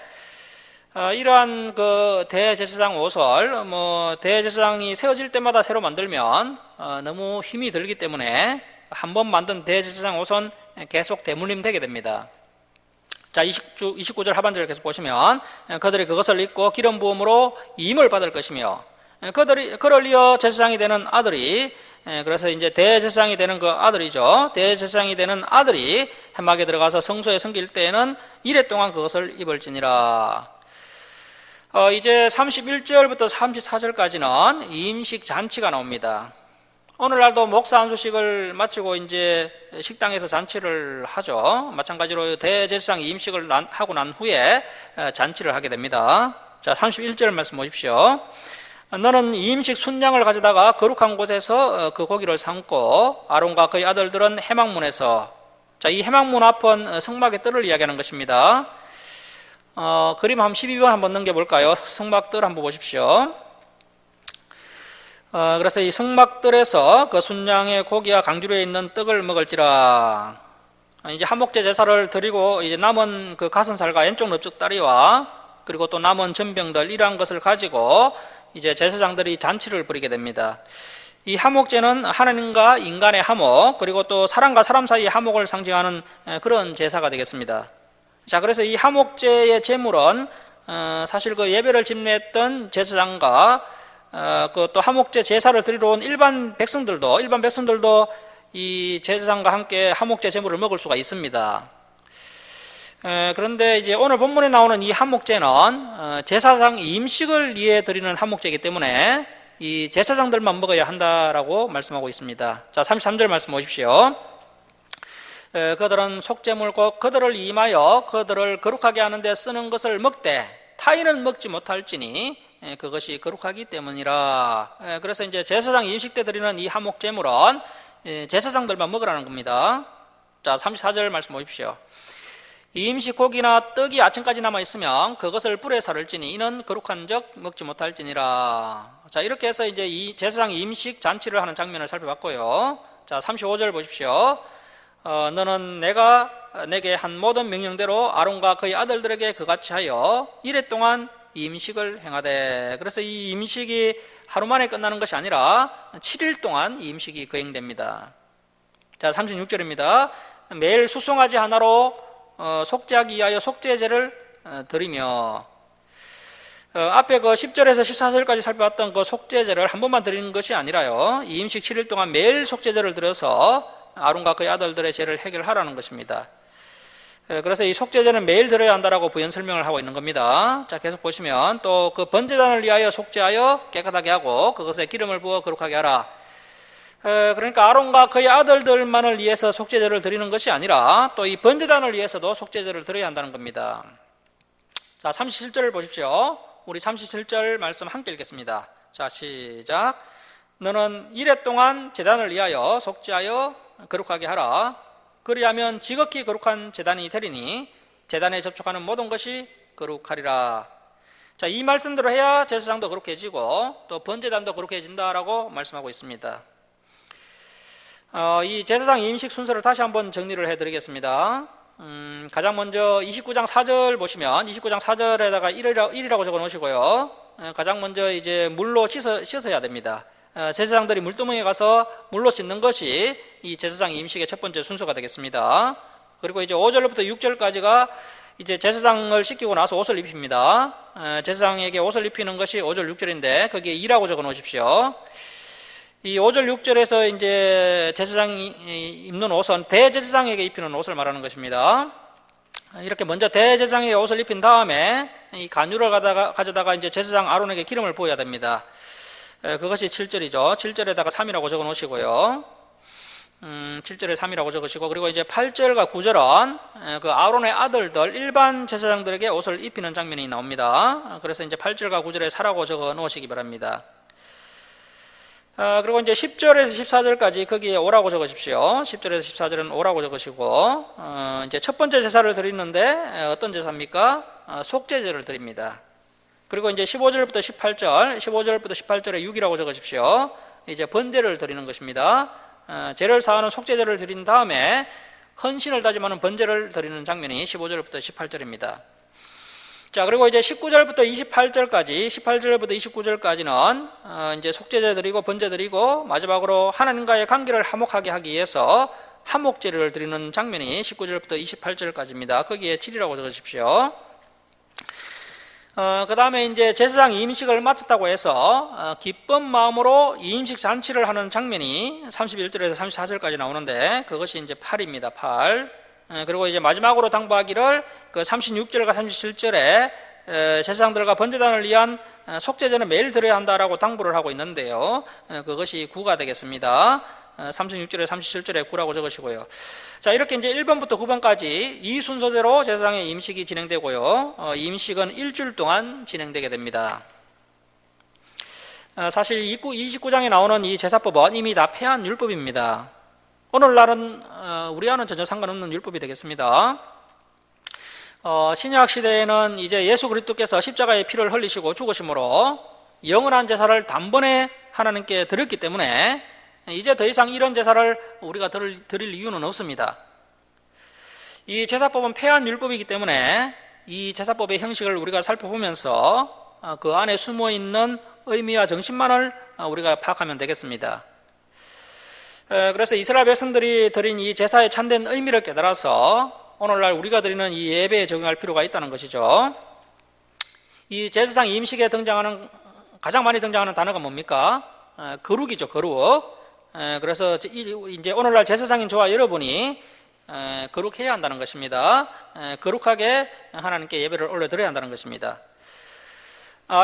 이러한 그 대제사장 옷을 대제사장이 세워질 때마다 새로 만들면 너무 힘이 들기 때문에 한 번 만든 대제사장 옷은 계속 대물림되게 됩니다. 자, 29절 하반절을 계속 보시면 그들이 그것을 입고 기름 부음으로 임을 받을 것이며, 그를 이어 제사장이 되는 아들이, 그래서 이제 대제사장이 되는 그 아들이죠. 대제사장이 되는 아들이 회막에 들어가서 성소에 섬길 때에는 이래 동안 그것을 입을지니라. 이제 31절부터 34절까지는 임식 잔치가 나옵니다. 오늘날도 목사 안수식을 마치고 이제 식당에서 잔치를 하죠. 마찬가지로 대제사장 임식을 하고 난 후에 잔치를 하게 됩니다. 자, 31절 말씀 보십시오. 너는 임식 순양을 가져다가 거룩한 곳에서 그 고기를 삶고 아론과 그의 아들들은 해막문에서, 자, 이 해막문 앞은 성막의 뜰을 이야기하는 것입니다. 그림 한번 12번 한번 넘겨볼까요? 성막뜰 한번 보십시오. 그래서 이 성막뜰에서 그 순양의 고기와 강주리에 있는 떡을 먹을지라. 이제 한목제 제사를 드리고 이제 남은 그 가슴살과 왼쪽 넓적 다리와 그리고 또 남은 전병들 이러한 것을 가지고 이제 제사장들이 잔치를 벌이게 됩니다. 이 화목제는 하나님과 인간의 화목, 그리고 또 사람과 사람 사이의 화목을 상징하는 그런 제사가 되겠습니다. 자, 그래서 이 화목제의 제물은 사실 그 예배를 집례했던 제사장과 그 또 화목제 제사를 드리러 온 일반 백성들도 이 제사장과 함께 화목제 제물을 먹을 수가 있습니다. 그런데 이제 오늘 본문에 나오는 이 한목제는 제사장 임식을 위해 드리는 한목제이기 때문에 이 제사장들만 먹어야 한다라고 말씀하고 있습니다. 자, 33절 말씀 보십시오. 그들은 속죄물 곧 그들을 임하여 그들을 거룩하게 하는 데 쓰는 것을 먹되 타인은 먹지 못할지니 그것이 거룩하기 때문이라. 그래서 이제 제사장 임식 때 드리는 이 한목제물은 제사장들만 먹으라는 겁니다. 자, 34절 말씀 보십시오. 이 임식 고기나 떡이 아침까지 남아있으면 그것을 불에 살을지니 이는 거룩한 적 먹지 못할지니라. 자, 이렇게 해서 이제 이 제사장 임식 잔치를 하는 장면을 살펴봤고요. 자, 35절 보십시오. 너는 내가 내게 한 모든 명령대로 아론과 그의 아들들에게 그같이 하여 이래 동안 임식을 행하되. 그래서 이 임식이 하루 만에 끝나는 것이 아니라 7일 동안 이 임식이 거행됩니다. 자, 36절입니다. 매일 수송아지 하나로 속죄하기 위하여 속죄제를 드리며, 앞에 그 10절에서 14절까지 살펴봤던 그 속죄제를 한 번만 드리는 것이 아니라요, 이 임식 7일 동안 매일 속죄제를 드려서 아론과 그의 아들들의 죄를 해결하라는 것입니다. 그래서 이 속죄제는 매일 드려야 한다라고 부연 설명을 하고 있는 겁니다. 자, 계속 보시면 또 그 번제단을 위하여 속죄하여 깨끗하게 하고 그것에 기름을 부어 거룩하게 하라. 그러니까 아론과 그의 아들들만을 위해서 속죄제를 드리는 것이 아니라 또 이 번제단을 위해서도 속죄제를 드려야 한다는 겁니다. 자, 37절을 보십시오. 우리 37절 말씀 함께 읽겠습니다. 자, 시작. 너는 이래 동안 제단을 위하여 속죄하여 거룩하게 하라. 그리하면 지극히 거룩한 제단이 되리니 제단에 접촉하는 모든 것이 거룩하리라. 자, 이 말씀대로 해야 제사장도 거룩해지고 또 번제단도 거룩해진다라고 말씀하고 있습니다. 이 제사장 임식 순서를 다시 한번 정리를 해드리겠습니다. 가장 먼저 29장 4절 보시면 29장 4절에다가 1이라고 적어 놓으시고요. 가장 먼저 이제 물로 씻어야 됩니다. 제사장들이 물두멍에 가서 물로 씻는 것이 이 제사장 임식의 첫 번째 순서가 되겠습니다. 그리고 이제 5절부터 6절까지가 이제 제사장을 씻기고 나서 옷을 입힙니다. 제사장에게 옷을 입히는 것이 5절 6절인데 거기에 2라고 적어 놓으십시오. 이 5절 6절에서 이제 제사장이 입는 옷은 대제사장에게 입히는 옷을 말하는 것입니다. 이렇게 먼저 대제사장에게 옷을 입힌 다음에 이 간유를 가져다가 이제 제사장 아론에게 기름을 부어야 됩니다. 그것이 7절이죠. 7절에다가 3이라고 적어 놓으시고요. 7절에 3이라고 적으시고, 그리고 이제 8절과 9절은 그 아론의 아들들 일반 제사장들에게 옷을 입히는 장면이 나옵니다. 그래서 이제 8절과 9절에 4라고 적어 놓으시기 바랍니다. 그리고 이제 10절에서 14절까지 거기에 오라고 적으십시오. 10절에서 14절은 오라고 적으시고, 이제 첫 번째 제사를 드리는데 어떤 제사입니까? 속죄제를 드립니다. 그리고 이제 15절부터 18절에 6이라고 적으십시오. 이제 번제를 드리는 것입니다. 죄를 사하는 속죄제를 드린 다음에 헌신을 다짐하는 번제를 드리는 장면이 15절부터 18절입니다. 자, 그리고 이제 19절부터 28절까지, 18절부터 29절까지는 이제 속죄제 드리고 번제 드리고 마지막으로 하나님과의 관계를 화목하게 하기 위해서 화목제를 드리는 장면이 19절부터 28절까지입니다. 거기에 7이라고 적으십시오. 그 다음에 이제 제사장 이임식을 마쳤다고 해서 기쁜 마음으로 이임식 잔치를 하는 장면이 31절에서 34절까지 나오는데 그것이 이제 8입니다. 8. 그리고 이제 마지막으로 당부하기를 그 36절과 37절에 제사장들과 번제단을 위한 속죄제는 매일 드려야 한다라고 당부를 하고 있는데요. 그것이 9가 되겠습니다. 36절에 37절에 9라고 적으시고요. 자, 이렇게 이제 1번부터 9번까지 이 순서대로 제사장의 임식이 진행되고요. 임식은 일주일 동안 진행되게 됩니다. 사실 29장에 나오는 이 제사법은 이미 다 폐한 율법입니다. 오늘날은 우리와는 전혀 상관없는 율법이 되겠습니다. 신약 시대에는 이제 예수 그리스도께서 십자가의 피를 흘리시고 죽으심으로 영원한 제사를 단번에 하나님께 드렸기 때문에 이제 더 이상 이런 제사를 우리가 드릴 이유는 없습니다. 이 제사법은 폐한 율법이기 때문에 이 제사법의 형식을 우리가 살펴보면서 그 안에 숨어있는 의미와 정신만을 우리가 파악하면 되겠습니다. 그래서 이스라엘 백성들이 드린 이 제사의 참된 의미를 깨달아서 오늘날 우리가 드리는 이 예배에 적용할 필요가 있다는 것이죠. 이 제사장 임식에 가장 많이 등장하는 단어가 뭡니까? 거룩이죠, 거룩. 그래서 이제 오늘날 제사장인 저와 여러분이 거룩해야 한다는 것입니다. 거룩하게 하나님께 예배를 올려드려야 한다는 것입니다.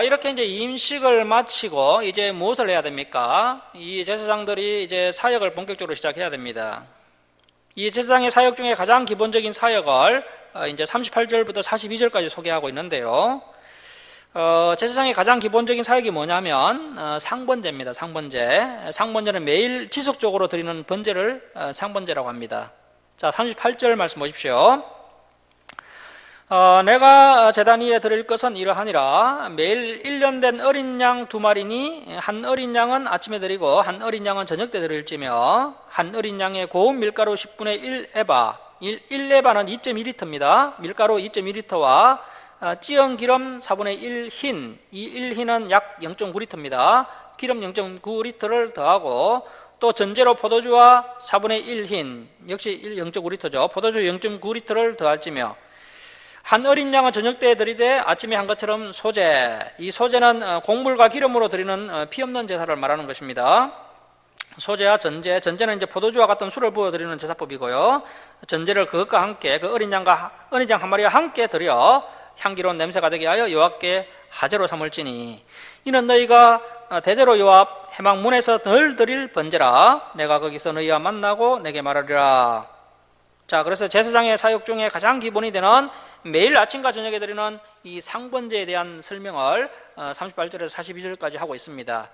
이렇게 이제 임식을 마치고 이제 무엇을 해야 됩니까? 이 제사장들이 이제 사역을 본격적으로 시작해야 됩니다. 이 제사장의 사역 중에 가장 기본적인 사역을 이제 38절부터 42절까지 소개하고 있는데요. 제사장의 가장 기본적인 사역이 뭐냐면 상번제입니다. 상번제는 매일 지속적으로 드리는 번제를 상번제라고 합니다. 자, 38절 말씀 보십시오. 내가 제단 위에 드릴 것은 이러하니라. 매일 1년 된 어린 양 2마리니 한 어린 양은 아침에 드리고 한 어린 양은 저녁 때 드릴지며 한 어린 양의 고운 밀가루 10분의 1 에바 1에바는 2.2리터입니다. 밀가루 2.2리터와 찌은 기름 4분의 1흰, 이 1흰은 약 0.9리터입니다. 기름 0.9리터를 더하고 또 전제로 포도주와 4분의 1흰, 역시 0.9리터죠. 포도주 0.9리터를 더할지며 한 어린 양은 저녁 때에 드리되 아침에 한 것처럼 소제, 이 소제는 곡물과 기름으로 드리는 피 없는 제사를 말하는 것입니다. 소제와 전제는 이제 포도주와 같은 술을 부어 드리는 제사법이고요. 전제를 그것과 함께 그 어린 양 한 마리와 함께 드려 향기로운 냄새가 되게 하여 여호와께 화제로 삼을지니 이는 너희가 대대로 여호와 앞 회막 문에서 늘 드릴 번제라. 내가 거기서 너희와 만나고 내게 말하리라. 자, 그래서 제사장의 사역 중에 가장 기본이 되는 매일 아침과 저녁에 드리는 이 상번제에 대한 설명을 38절에서 42절까지 하고 있습니다.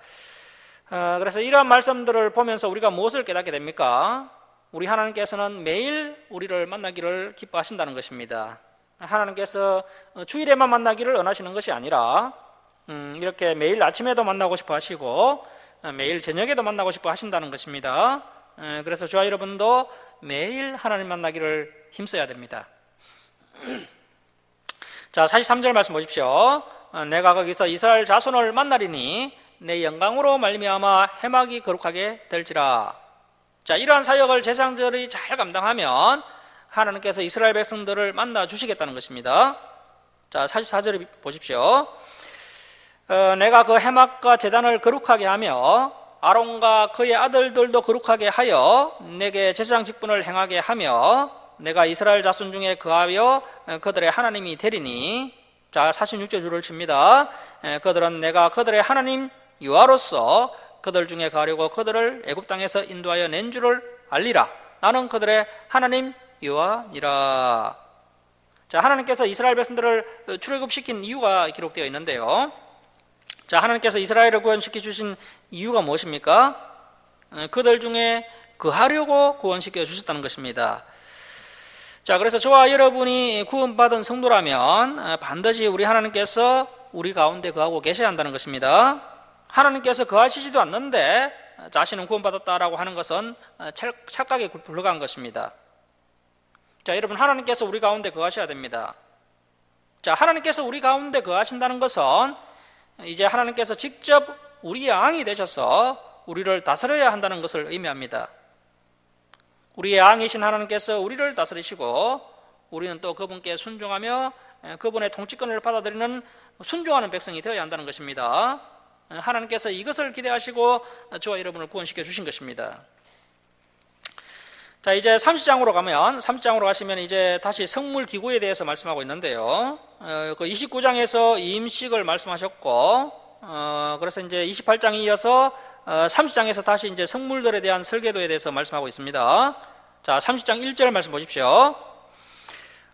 그래서 이러한 말씀들을 보면서 우리가 무엇을 깨닫게 됩니까? 우리 하나님께서는 매일 우리를 만나기를 기뻐하신다는 것입니다. 하나님께서 주일에만 만나기를 원하시는 것이 아니라 이렇게 매일 아침에도 만나고 싶어 하시고 매일 저녁에도 만나고 싶어 하신다는 것입니다. 그래서 저와 여러분도 매일 하나님 만나기를 힘써야 됩니다. 자, 43절 말씀 보십시오. 내가 거기서 이스라엘 자손을 만나리니 내 영광으로 말미암아 회막이 거룩하게 될지라. 자, 이러한 사역을 제사장들이 잘 감당하면 하나님께서 이스라엘 백성들을 만나 주시겠다는 것입니다. 자, 44절 보십시오. 내가 그 회막과 제단을 거룩하게 하며 아론과 그의 아들들도 거룩하게 하여 내게 제사장 직분을 행하게 하며 내가 이스라엘 자손 중에 거하여 그들의 하나님이 되리니. 자, 46절 줄을 칩니다. 그들은 내가 그들의 하나님 여호와로서 그들 중에 거하려고 그들을 애굽 땅에서 인도하여 낸 줄을 알리라. 나는 그들의 하나님 여호와니라. 자, 하나님께서 이스라엘 백성들을 출애굽시킨 이유가 기록되어 있는데요. 자, 하나님께서 이스라엘을 구원시켜 주신 이유가 무엇입니까? 그들 중에 거하려고 구원시켜 주셨다는 것입니다. 자, 그래서 저와 여러분이 구원받은 성도라면 반드시 우리 하나님께서 우리 가운데 거하고 계셔야 한다는 것입니다. 하나님께서 거하시지도 않는데 자신은 구원받았다라고 하는 것은 착각에 불과한 것입니다. 자, 여러분, 하나님께서 우리 가운데 거하셔야 됩니다. 자, 하나님께서 우리 가운데 거하신다는 것은 이제 하나님께서 직접 우리의 왕이 되셔서 우리를 다스려야 한다는 것을 의미합니다. 우리의 왕이신 하나님께서 우리를 다스리시고 우리는 또 그분께 순종하며 그분의 통치권을 받아들이는 순종하는 백성이 되어야 한다는 것입니다. 하나님께서 이것을 기대하시고 저와 여러분을 구원시켜 주신 것입니다. 자, 이제 30장으로 가시면 이제 다시 성물 기구에 대해서 말씀하고 있는데요. 그 29장에서 이임식을 말씀하셨고, 그래서 이제 28장에 이어서 30장에서 다시 이제 성물들에 대한 설계도에 대해서 말씀하고 있습니다. 자, 30장 1절 말씀 보십시오.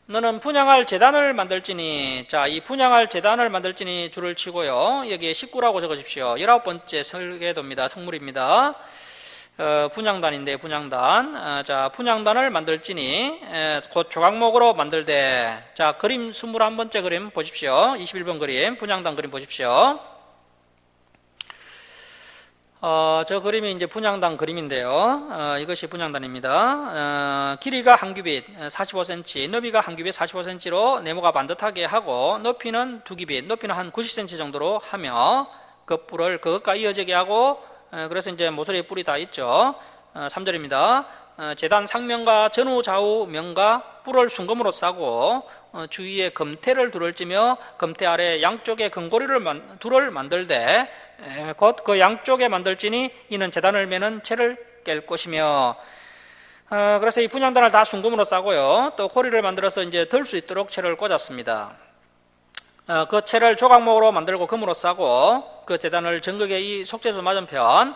너는 분향할 제단을 만들지니. 자, 이 분향할 제단을 만들지니 줄을 치고요. 여기에 19라고 적으십시오. 19번째 설계도입니다. 성물입니다. 분향단인데, 분향단. 자, 분향단을 만들지니 곧 조각목으로 만들되. 자, 그림 21번째 그림 보십시오. 21번 그림, 분향단 그림 보십시오. 저 그림이 이제 분향단 그림인데요. 이것이 분향단입니다. 길이가 한 규빗 45cm, 너비가 한 규빗 45cm로 네모가 반듯하게 하고 높이는 두 규빗, 높이는 한 90cm 정도로 하며 그 뿔을 그것과 이어지게 하고, 그래서 이제 모서리에 뿔이 다 있죠. 3절입니다. 제단 상면과 전후 좌우 면과 뿔을 순금으로 싸고 주위에 금태를 둘을 찌며 금태 아래 양쪽에 금고리를 둘을 만들되 곧 그 양쪽에 만들지니 이는 제단을 매는 채를 깰 것이며. 그래서 이 분향단을 다 순금으로 싸고요. 또 고리를 만들어서 이제 들 수 있도록 채를 꽂았습니다. 그 채를 조각목으로 만들고 금으로 싸고 그 제단을 정극의 이 속죄소 맞은편,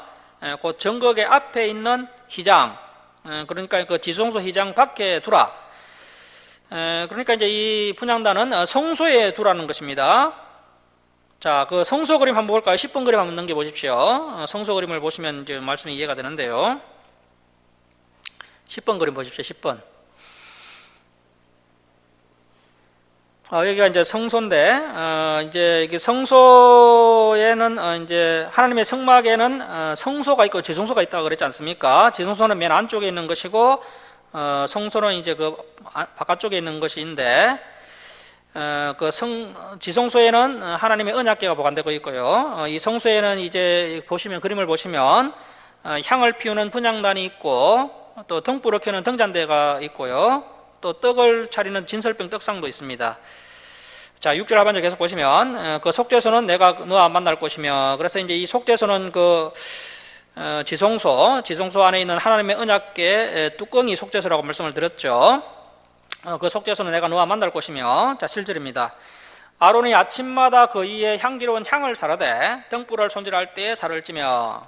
그 정극의 앞에 있는 휘장, 그러니까 그 지성소 휘장 밖에 두라. 그러니까 이제 이 분향단은 성소에 두라는 것입니다. 자, 그 성소 그림 한번 볼까요? 10번 그림 한번 넘겨보십시오. 성소 그림을 보시면 이제 말씀이 이해가 되는데요. 10번 그림 보십시오. 10번. 여기가 이제 성소인데, 이제 이게 성소에는 이제 하나님의 성막에는 성소가 있고 지성소가 있다고 그랬지 않습니까? 지성소는 맨 안쪽에 있는 것이고, 성소는 이제 그 바깥쪽에 있는 것인데, 지성소에는 하나님의 언약궤가 보관되고 있고요. 이 성소에는 이제 그림을 보시면 향을 피우는 분향단이 있고, 또 등불을 켜는 등잔대가 있고요. 또 떡을 차리는 진설병 떡상도 있습니다. 자, 6절 하반절 계속 보시면 그 속죄소는 내가 너와 만날 곳이며, 그래서 이제 이 속죄소는 그 지성소 안에 있는 하나님의 언약궤 뚜껑이 속죄소라고 말씀을 드렸죠. 그 속죄소는 내가 너와 만날 곳이며. 자, 7절입니다. 아론이 아침마다 그 위에 향기로운 향을 사르되 등불을 손질할 때에 살을 찌며.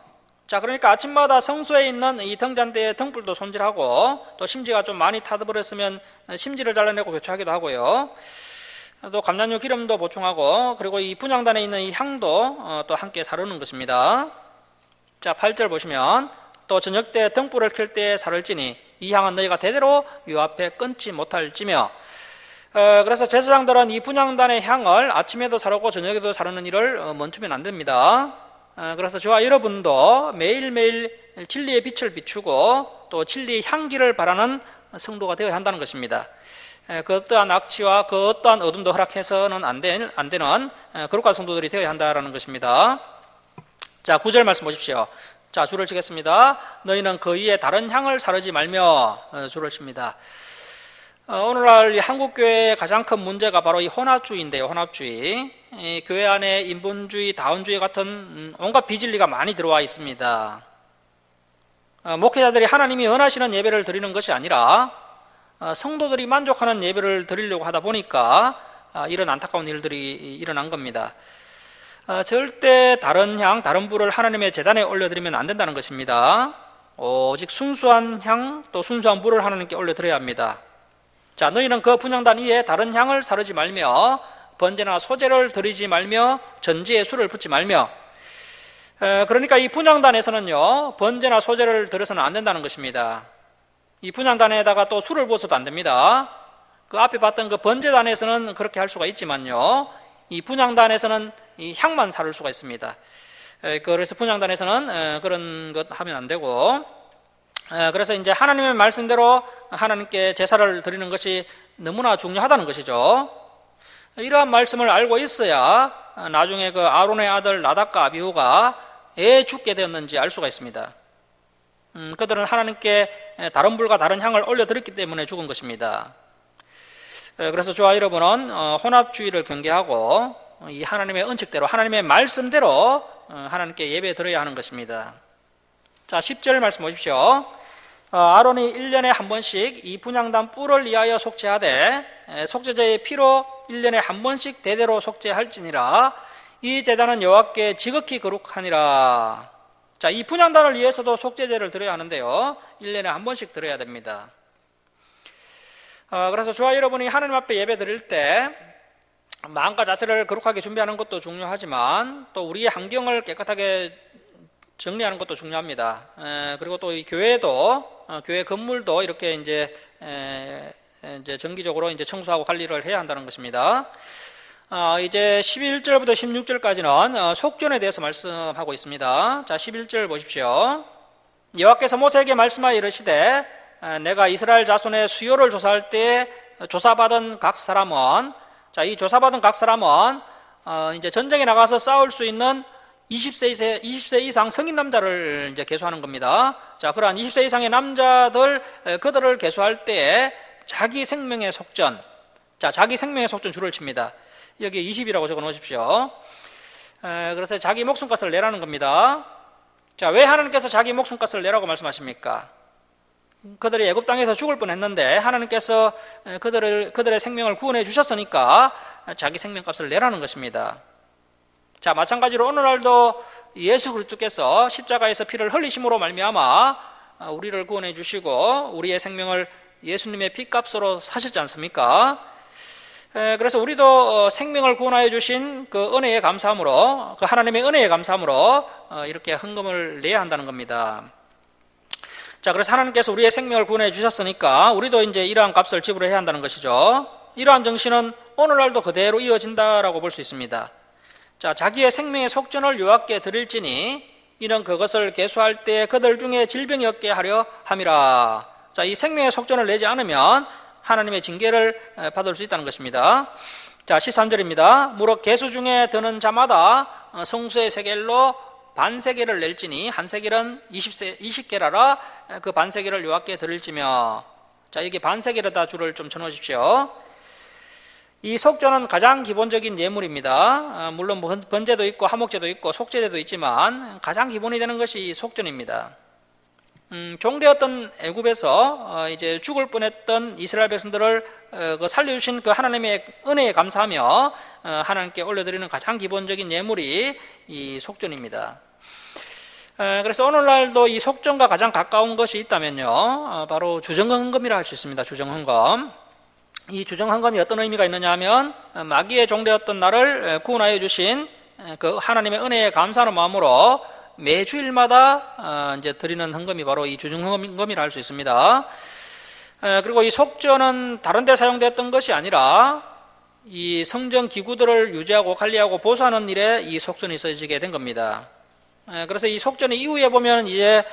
자, 그러니까 아침마다 성소에 있는 이 등잔대에 등불도 손질하고, 또 심지가 좀 많이 타들어버렸으면 심지를 잘라내고 교체하기도 하고요. 또 감량유 기름도 보충하고, 그리고 이 분향단에 있는 이 향도 또 함께 사르는 것입니다. 자, 8절 보시면 또 저녁 때 등불을 켤 때에 살을 찌니 이 향은 너희가 대대로 요 앞에 끊지 못할지며. 그래서 제사장들은 이 분향단의 향을 아침에도 사르고 저녁에도 사르는 일을 멈추면 안 됩니다. 그래서 저와 여러분도 매일매일 진리의 빛을 비추고 또 진리의 향기를 바라는 성도가 되어야 한다는 것입니다. 그 어떠한 악취와 그 어떠한 어둠도 허락해서는 안 되는 거룩한 성도들이 되어야 한다는 것입니다. 자, 9절 말씀 보십시오. 자, 줄을 치겠습니다. 너희는 그 위에 다른 향을 사르지 말며. 줄을 칩니다. 오늘날 한국교회의 가장 큰 문제가 바로 이 혼합주의인데요. 혼합주의. 교회 안에 인본주의, 다원주의 같은 온갖 비진리가 많이 들어와 있습니다. 목회자들이 하나님이 원하시는 예배를 드리는 것이 아니라 성도들이 만족하는 예배를 드리려고 하다 보니까 이런 안타까운 일들이 일어난 겁니다. 절대 다른 향, 다른 불을 하나님의 제단에 올려드리면 안 된다는 것입니다. 오직 순수한 향, 또 순수한 불을 하나님께 올려드려야 합니다. 자, 너희는 그 분향단 위에 다른 향을 사르지 말며 번제나 소제를 드리지 말며 전지에 술을 붓지 말며. 그러니까 이 분향단에서는요, 번제나 소제를 드려서는 안 된다는 것입니다. 이 분향단에다가 또 술을 부어서도 안 됩니다. 그 앞에 봤던 그 번제단에서는 그렇게 할 수가 있지만요, 이 분향단에서는 이 향만 사를 수가 있습니다. 그래서 분향단에서는 그런 것 하면 안 되고, 그래서 이제 하나님의 말씀대로 하나님께 제사를 드리는 것이 너무나 중요하다는 것이죠. 이러한 말씀을 알고 있어야 나중에 그 아론의 아들 나답과 아비후가 왜 죽게 되었는지 알 수가 있습니다. 그들은 하나님께 다른 불과 다른 향을 올려드렸기 때문에 죽은 것입니다. 그래서 저와 여러분은 혼합주의를 경계하고 이 하나님의 은책대로, 하나님의 말씀대로 하나님께 예배 드려야 하는 것입니다. 자, 10절 말씀 보십시오. 아론이 1년에 한 번씩 이 분향단 뿔을 위하여 속죄하되 속죄제의 피로 1년에 한 번씩 대대로 속죄할지니라. 이 제단은 여호와께 지극히 거룩하니라. 자, 이 분향단을 위해서도 속죄제를 드려야 하는데요, 1년에 한 번씩 드려야 됩니다. 그래서 저와 여러분이 하나님 앞에 예배 드릴 때 마음과 자세를 거룩하게 준비하는 것도 중요하지만 또 우리의 환경을 깨끗하게 정리하는 것도 중요합니다. 그리고 또 이 교회도, 교회 건물도 이렇게 이제 정기적으로 이제 청소하고 관리를 해야 한다는 것입니다. 이제 11절부터 16절까지는 속전에 대해서 말씀하고 있습니다. 자, 11절 보십시오. 여호와께서 모세에게 말씀하여 이르시되 내가 이스라엘 자손의 수요를 조사할 때 조사받은 각 사람은, 자, 이 조사받은 각 사람은 이제 전쟁에 나가서 싸울 수 있는 20세 이상 성인 남자를 이제 계수하는 겁니다. 자, 그러한 20세 이상의 남자들, 그들을 계수할 때 자기 생명의 속전, 자, 자기 생명의 속전 줄을 칩니다. 여기 20이라고 적어 놓으십시오. 그래서 자기 목숨값을 내라는 겁니다. 자, 왜 하나님께서 자기 목숨값을 내라고 말씀하십니까? 그들이 애굽 땅에서 죽을 뻔했는데 하나님께서 그들의 생명을 구원해 주셨으니까 자기 생명값을 내라는 것입니다. 자, 마찬가지로 오늘날도 예수 그리스도께서 십자가에서 피를 흘리심으로 말미암아 우리를 구원해 주시고 우리의 생명을 예수님의 피값으로 사셨지 않습니까? 그래서 우리도 생명을 구원하여 주신 그 은혜에 감사함으로, 그 하나님의 은혜에 감사함으로 이렇게 헌금을 내야 한다는 겁니다. 자, 그래서 하나님께서 우리의 생명을 구원해 주셨으니까 우리도 이제 이러한 값을 지불해야 한다는 것이죠. 이러한 정신은 오늘날도 그대로 이어진다라고 볼 수 있습니다. 자, 자기의 생명의 속전을 여호와께 드릴지니 이는 그것을 계수할 때 그들 중에 질병이 없게 하려 함이라. 자, 이 생명의 속전을 내지 않으면 하나님의 징계를 받을 수 있다는 것입니다. 자, 13절입니다. 무릇 계수 중에 드는 자마다 성수의 세겔로 반세겔을 낼지니 한 세겔은 20개라라. 그 반세겔을 여호와께 드릴지며. 자, 여기 반세겔에다 줄을 좀 쳐놓으십시오. 이 속전은 가장 기본적인 예물입니다. 물론 번제도 있고 화목제도 있고 속죄제도 있지만 가장 기본이 되는 것이 속전입니다. 종되었던 애굽에서 이제 죽을 뻔했던 이스라엘 백성들을 살려주신 그 하나님의 은혜에 감사하며 하나님께 올려드리는 가장 기본적인 예물이 이 속전입니다. 그래서 오늘날도 이 속전과 가장 가까운 것이 있다면요, 바로 주정헌금이라 할 수 있습니다. 주정헌금. 이 주정헌금이 어떤 의미가 있느냐 하면 마귀의 종되었던 나를 구원하여 주신 그 하나님의 은혜에 감사하는 마음으로 매주일마다 이제 드리는 헌금이 바로 이 주정헌금이라 할 수 있습니다. 그리고 이 속전은 다른 데 사용되었던 것이 아니라 이 성전 기구들을 유지하고 관리하고 보수하는 일에 이 속전이 써지게 된 겁니다. 그래서 이 속전이 이후에 보면 이제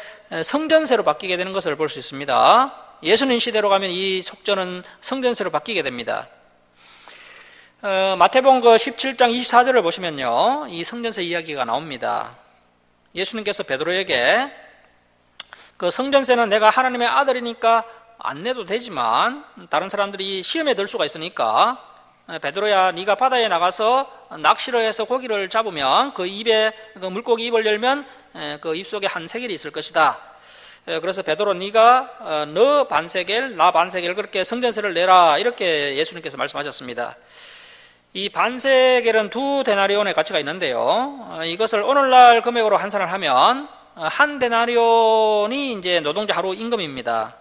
성전세로 바뀌게 되는 것을 볼 수 있습니다. 예수님 시대로 가면 이 속전은 성전세로 바뀌게 됩니다. 마태복음 17장 24절을 보시면요, 이 성전세 이야기가 나옵니다. 예수님께서 베드로에게 그 성전세는 내가 하나님의 아들이니까 안 내도 되지만 다른 사람들이 시험에 들 수가 있으니까 베드로야, 네가 바다에 나가서 낚시를 해서 고기를 잡으면 그 입에, 그 물고기 입을 열면 그 입속에 한 세겔이 있을 것이다. 그래서 베드로, 네가 너 반세겔, 나 반세겔, 그렇게 성전세를 내라, 이렇게 예수님께서 말씀하셨습니다. 이 반세겔은 2데나리온의 가치가 있는데요. 이것을 오늘날 금액으로 환산을 하면 한 데나리온이 이제 노동자 하루 임금입니다.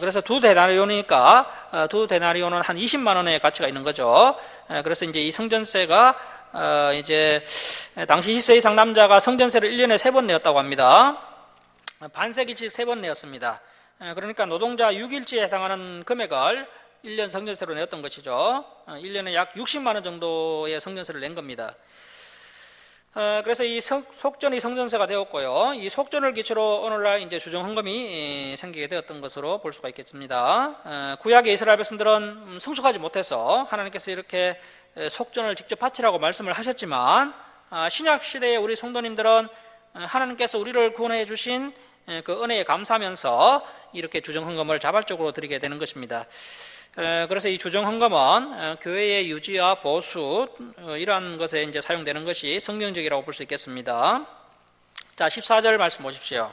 그래서 2데나리온이니까 2데나리온은 한 20만 원의 가치가 있는 거죠. 그래서 이제 이 성전세가 이제 당시 20세 이상 남자가 성전세를 1년에 3번 내었다고 합니다. 반세기씩 3번 내었습니다. 그러니까 노동자 6일치에 해당하는 금액을 1년 성전세로 내었던 것이죠. 1년에 약 60만 원 정도의 성전세를 낸 겁니다. 그래서 이 속전이 성전세가 되었고요. 이 속전을 기초로 오늘날 이제 주정헌금이 생기게 되었던 것으로 볼 수가 있겠습니다. 구약의 이스라엘 백성들은 성숙하지 못해서 하나님께서 이렇게 속전을 직접 바치라고 말씀을 하셨지만, 신약 시대의 우리 성도님들은 하나님께서 우리를 구원해 주신 그 은혜에 감사하면서 이렇게 주정헌금을 자발적으로 드리게 되는 것입니다. 그래서 이 주정헌금은 교회의 유지와 보수, 이러한 것에 이제 사용되는 것이 성경적이라고 볼 수 있겠습니다. 자, 14절 말씀 보십시오.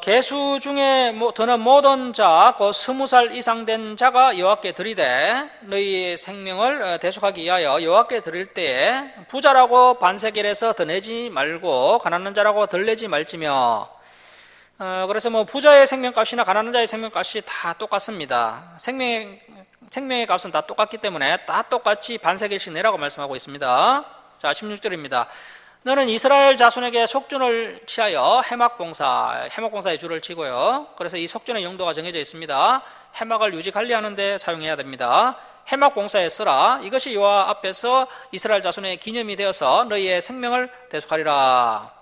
계수 중에 더는 모든 자, 곧 20살 이상 된 자가 여호와께 드리되 너희 생명을 대속하기 위하여 여호와께 드릴 때에 부자라고 반세겔에서 더 내지 말고 가난한 자라고 덜 내지 말지며. 그래서 부자의 생명값이나 가난한 자의 생명값이 다 똑같습니다. 생명의 값은 다 똑같기 때문에 다 똑같이 반세겔씩 내라고 말씀하고 있습니다. 자, 16절입니다. 너는 이스라엘 자손에게 속전을 취하여 해막봉사의 줄을 치고요. 그래서 이 속전의 용도가 정해져 있습니다. 해막을 유지 관리하는 데 사용해야 됩니다. 해막봉사에 쓰라. 이것이 여호와 앞에서 이스라엘 자손의 기념이 되어서 너희의 생명을 대속하리라.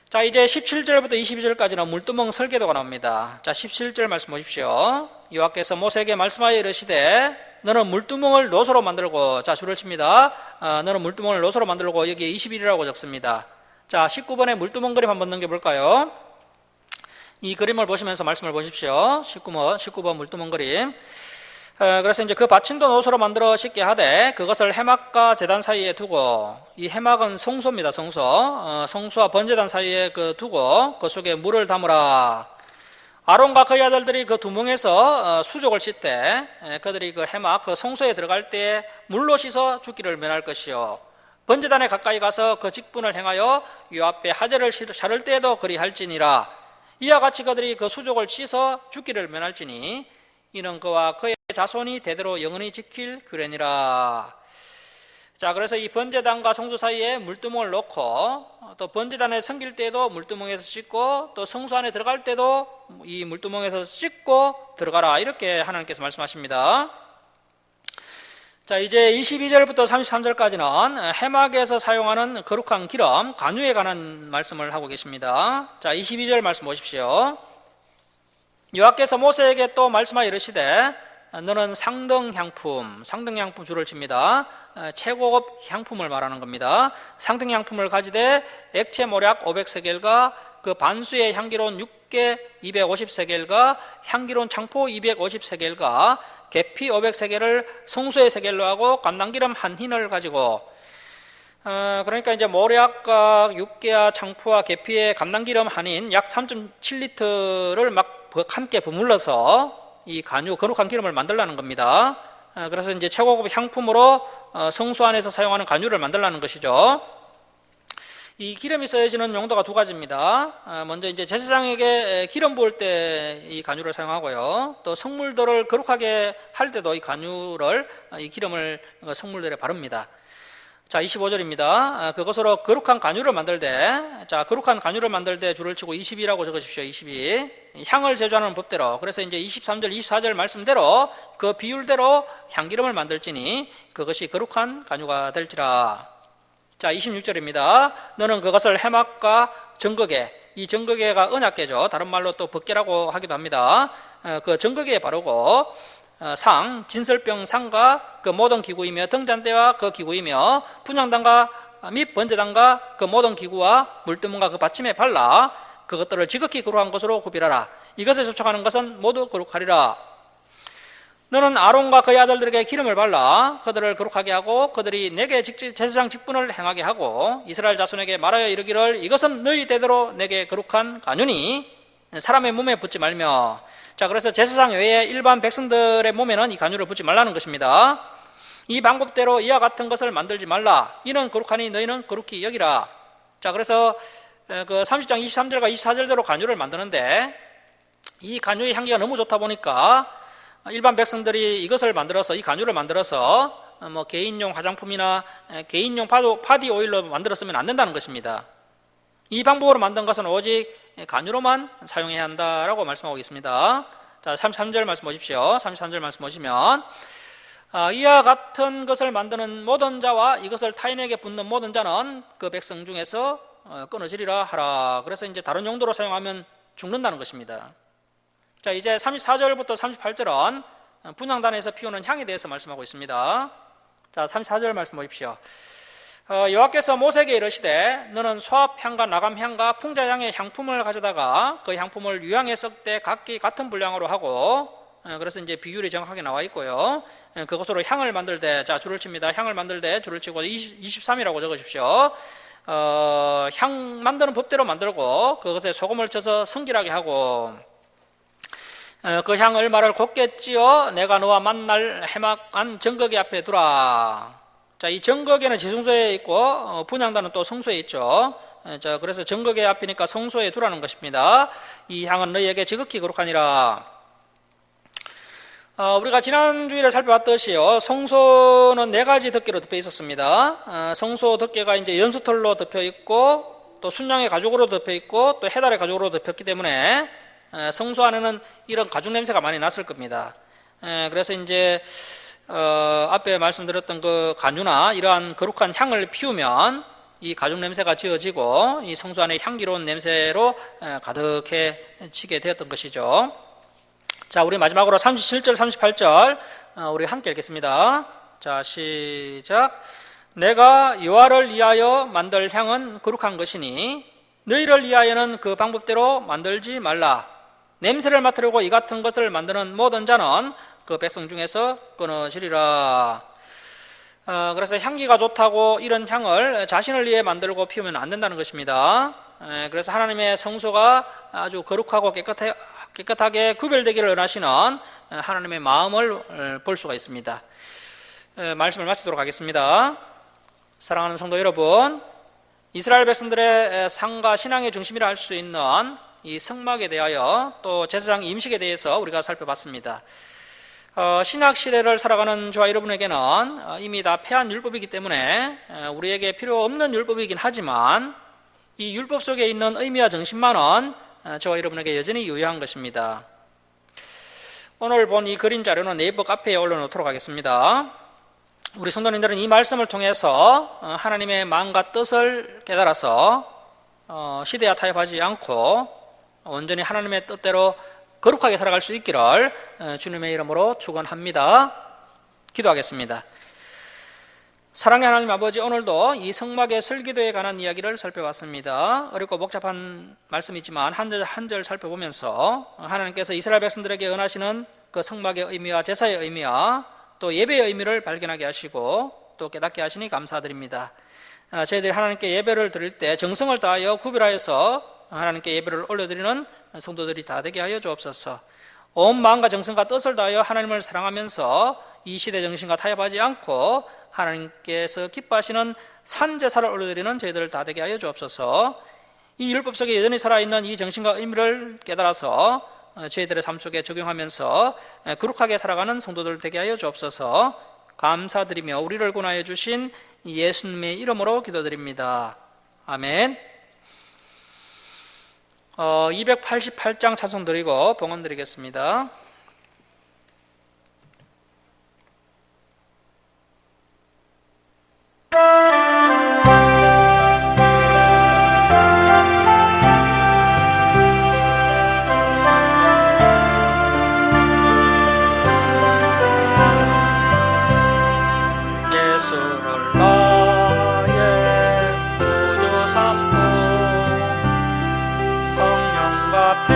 자, 이제 17절부터 22절까지는 물두멍 설계도가 나옵니다. 자, 17절 말씀 보십시오. 여호와께서 모세에게 말씀하여 이르시되 너는 물두멍을 노소로 만들고, 자, 줄을 칩니다. 너는 물두멍을 노소로 만들고, 여기에 21이라고 적습니다. 자, 19번의 물두멍 그림 한번 넘겨볼까요? 이 그림을 보시면서 말씀을 보십시오. 19번 물두멍 그림. 그래서 이제 그 받침도 노소로 만들어 씻게 하되 그것을 해막과 제단 사이에 두고, 이 해막은 성소입니다. 성소와 번제단 사이에 두고 그 속에 물을 담으라. 아론과 그의 아들들이 그 두멍에서 수족을 씻되 그들이 그 해막 그 성소에 들어갈 때 물로 씻어 죽기를 면할 것이요, 번제단에 가까이 가서 그 직분을 행하여 요 앞에 하제를 자를 때에도 그리할지니라. 이와 같이 그들이 그 수족을 씻어 죽기를 면할지니 이는 그와 그의 자손이 대대로 영원히 지킬 규례니라. 자, 그래서 이 번제단과 성소 사이에 물두멍을 놓고, 또 번제단에 섬길 때도 물두멍에서 씻고, 또 성소 안에 들어갈 때도 이 물두멍에서 씻고 들어가라, 이렇게 하나님께서 말씀하십니다. 자, 이제 22절부터 33절까지는 해막에서 사용하는 거룩한 기름, 관유에 관한 말씀을 하고 계십니다. 자, 22절 말씀 보십시오. 여호와께서 모세에게 또 말씀하여 이르시되 너는 상등향품 줄을 칩니다. 최고급 향품을 말하는 겁니다. 상등향품을 가지되 액체 모략 500세겔과 그 반수의 향기로운 육개 250세겔과 향기로운 창포 250세겔과 계피 500세겔을 성소의 세겔로 하고 감람기름 한 흰을 가지고, 그러니까 이제 모략과 육개와 창포와 계피의 감람기름 한인 약 3.7리터를 막 함께 버물러서 이 간유 거룩한 기름을 만들라는 겁니다. 그래서 이제 최고급 향품으로 성소 안에서 사용하는 간유를 만들라는 것이죠. 이 기름이 쓰여지는 용도가 두 가지입니다. 먼저 이제 제사장에게 기름 부을 때 이 간유를 사용하고요, 또 성물들을 거룩하게 할 때도 이 간유를, 이 기름을 성물들에 바릅니다. 자, 25절입니다. 그것으로 거룩한 간유를 만들되, 자, 거룩한 간유를 만들되 줄을 치고 22라고 적으십시오. 22. 향을 제조하는 법대로. 그래서 이제 23절, 24절 말씀대로 그 비율대로 향기름을 만들지니 그것이 거룩한 간유가 될지라. 자, 26절입니다. 너는 그것을 해막과 정거계, 이 정거계가 언약계죠. 다른 말로 또 법계라고 하기도 합니다. 그 정거계에 바르고, 상, 진설병 상과 그 모든 기구이며 등잔대와 그 기구이며 분향단과 및 번제단과 그 모든 기구와 물두멍과 그 받침에 발라 그것들을 지극히 거룩한 것으로 구별하라. 이것에 접촉하는 것은 모두 거룩하리라. 너는 아론과 그의 아들들에게 기름을 발라 그들을 거룩하게 하고 그들이 내게 제사장 직분을 행하게 하고 이스라엘 자손에게 말하여 이르기를 이것은 너희 대대로 내게 거룩한 간유니 사람의 몸에 붓지 말며. 자, 그래서 제사장 외에 일반 백성들의 몸에는 이 간유를 붓지 말라는 것입니다. 이 방법대로 이와 같은 것을 만들지 말라. 이는 거룩하니 너희는 거룩히 여기라. 자, 그래서 그 30장 23절과 24절대로 간유를 만드는데 이 간유의 향기가 너무 좋다 보니까 일반 백성들이 이것을 만들어서 이 간유를 만들어서 뭐 개인용 화장품이나 개인용 파디 오일로 만들어 쓰면 안 된다는 것입니다. 이 방법으로 만든 것은 오직 간유로만 사용해야 한다라고 말씀하고 있습니다. 자, 33절 말씀 보십시오. 33절 말씀 보시면 이와 같은 것을 만드는 모든 자와 이것을 타인에게 붓는 모든 자는 그 백성 중에서 끊어지리라 하라. 그래서 이제 다른 용도로 사용하면 죽는다는 것입니다. 자, 이제 34절부터 38절은 분향단에서 피우는 향에 대해서 말씀하고 있습니다. 자, 34절 말씀 보십시오. 여호와께서 모세에게 이르시되 너는 소합향과 나감향과 풍자향의 향품을 가져다가 그 향품을 유향에 섞되 각기 같은 분량으로 하고, 그래서 이제 비율이 정확하게 나와 있고요. 그것으로 향을 만들되, 자, 줄을 칩니다. 향을 만들되 줄을 치고 23이라고 적으십시오. 향 만드는 법대로 만들고 그것에 소금을 쳐서 성질하게 하고 그 향을 말을 곱게 찌어 내가 너와 만날 해막한 정거기 앞에 두라. 자, 이 정거기는 지성소에 있고 분향단은 또 성소에 있죠. 자, 그래서 정거기 앞이니까 성소에 두라는 것입니다. 이 향은 너희에게 지극히 거룩하니라. 우리가 지난 주일에 살펴봤듯이요, 성소는 4가지 덮개로 덮여 있었습니다. 성소 덮개가 이제 연수털로 덮여 있고 또 순양의 가죽으로 덮여 있고 또 해달의 가죽으로 덮였기 때문에 성소 안에는 이런 가죽 냄새가 많이 났을 겁니다. 그래서 이제 앞에 말씀드렸던 그 간유나 이러한 거룩한 향을 피우면 이 가죽 냄새가 지어지고 이 성소 안에 향기로운 냄새로 가득해지게 되었던 것이죠. 자, 우리 마지막으로 37절 38절 우리 함께 읽겠습니다. 자, 시작. 내가 여호와를 위하여 만들 향은 거룩한 것이니 너희를 위하여는 그 방법대로 만들지 말라. 냄새를 맡으려고 이 같은 것을 만드는 모든 자는 그 백성 중에서 끊어지리라. 그래서 향기가 좋다고 이런 향을 자신을 위해 만들고 피우면 안 된다는 것입니다. 그래서 하나님의 성소가 아주 거룩하고 깨끗하게 구별되기를 원하시는 하나님의 마음을 볼 수가 있습니다. 말씀을 마치도록 하겠습니다. 사랑하는 성도 여러분, 이스라엘 백성들의 삶과 신앙의 중심이라 할 수 있는 이 성막에 대하여 또 제사장 임식에 대해서 우리가 살펴봤습니다. 신약 시대를 살아가는 저와 여러분에게는 이미 다 폐한 율법이기 때문에 우리에게 필요 없는 율법이긴 하지만 이 율법 속에 있는 의미와 정신만은 저와 여러분에게 여전히 유효한 것입니다. 오늘 본 이 그림 자료는 네이버 카페에 올려놓도록 하겠습니다. 우리 성도님들은 이 말씀을 통해서 하나님의 마음과 뜻을 깨달아서 시대와 타협하지 않고 온전히 하나님의 뜻대로 거룩하게 살아갈 수 있기를 주님의 이름으로 축원합니다. 기도하겠습니다. 사랑의 하나님 아버지, 오늘도 이 성막의 설기도에 관한 이야기를 살펴봤습니다. 어렵고 복잡한 말씀이지만 한 절 한 절 살펴보면서 하나님께서 이스라엘 백성들에게 은하시는 그 성막의 의미와 제사의 의미와 또 예배의 의미를 발견하게 하시고 또 깨닫게 하시니 감사드립니다. 저희들이 하나님께 예배를 드릴 때 정성을 다하여 구별하여서 하나님께 예배를 올려드리는 성도들이 다 되게 하여 주옵소서. 온 마음과 정성과 뜻을 다하여 하나님을 사랑하면서 이 시대 정신과 타협하지 않고 하나님께서 기뻐하시는 산제사를 올려드리는 저희들 다 되게 하여 주옵소서. 이 율법 속에 여전히 살아있는 이 정신과 의미를 깨달아서 저희들의 삶 속에 적용하면서 거룩하게 살아가는 성도들 되게 하여 주옵소서. 감사드리며 우리를 구원하여 주신 예수님의 이름으로 기도드립니다. 아멘. 288장 찬송 드리고 봉헌 드리겠습니다. 예수를 나의 구주 삼고 성령과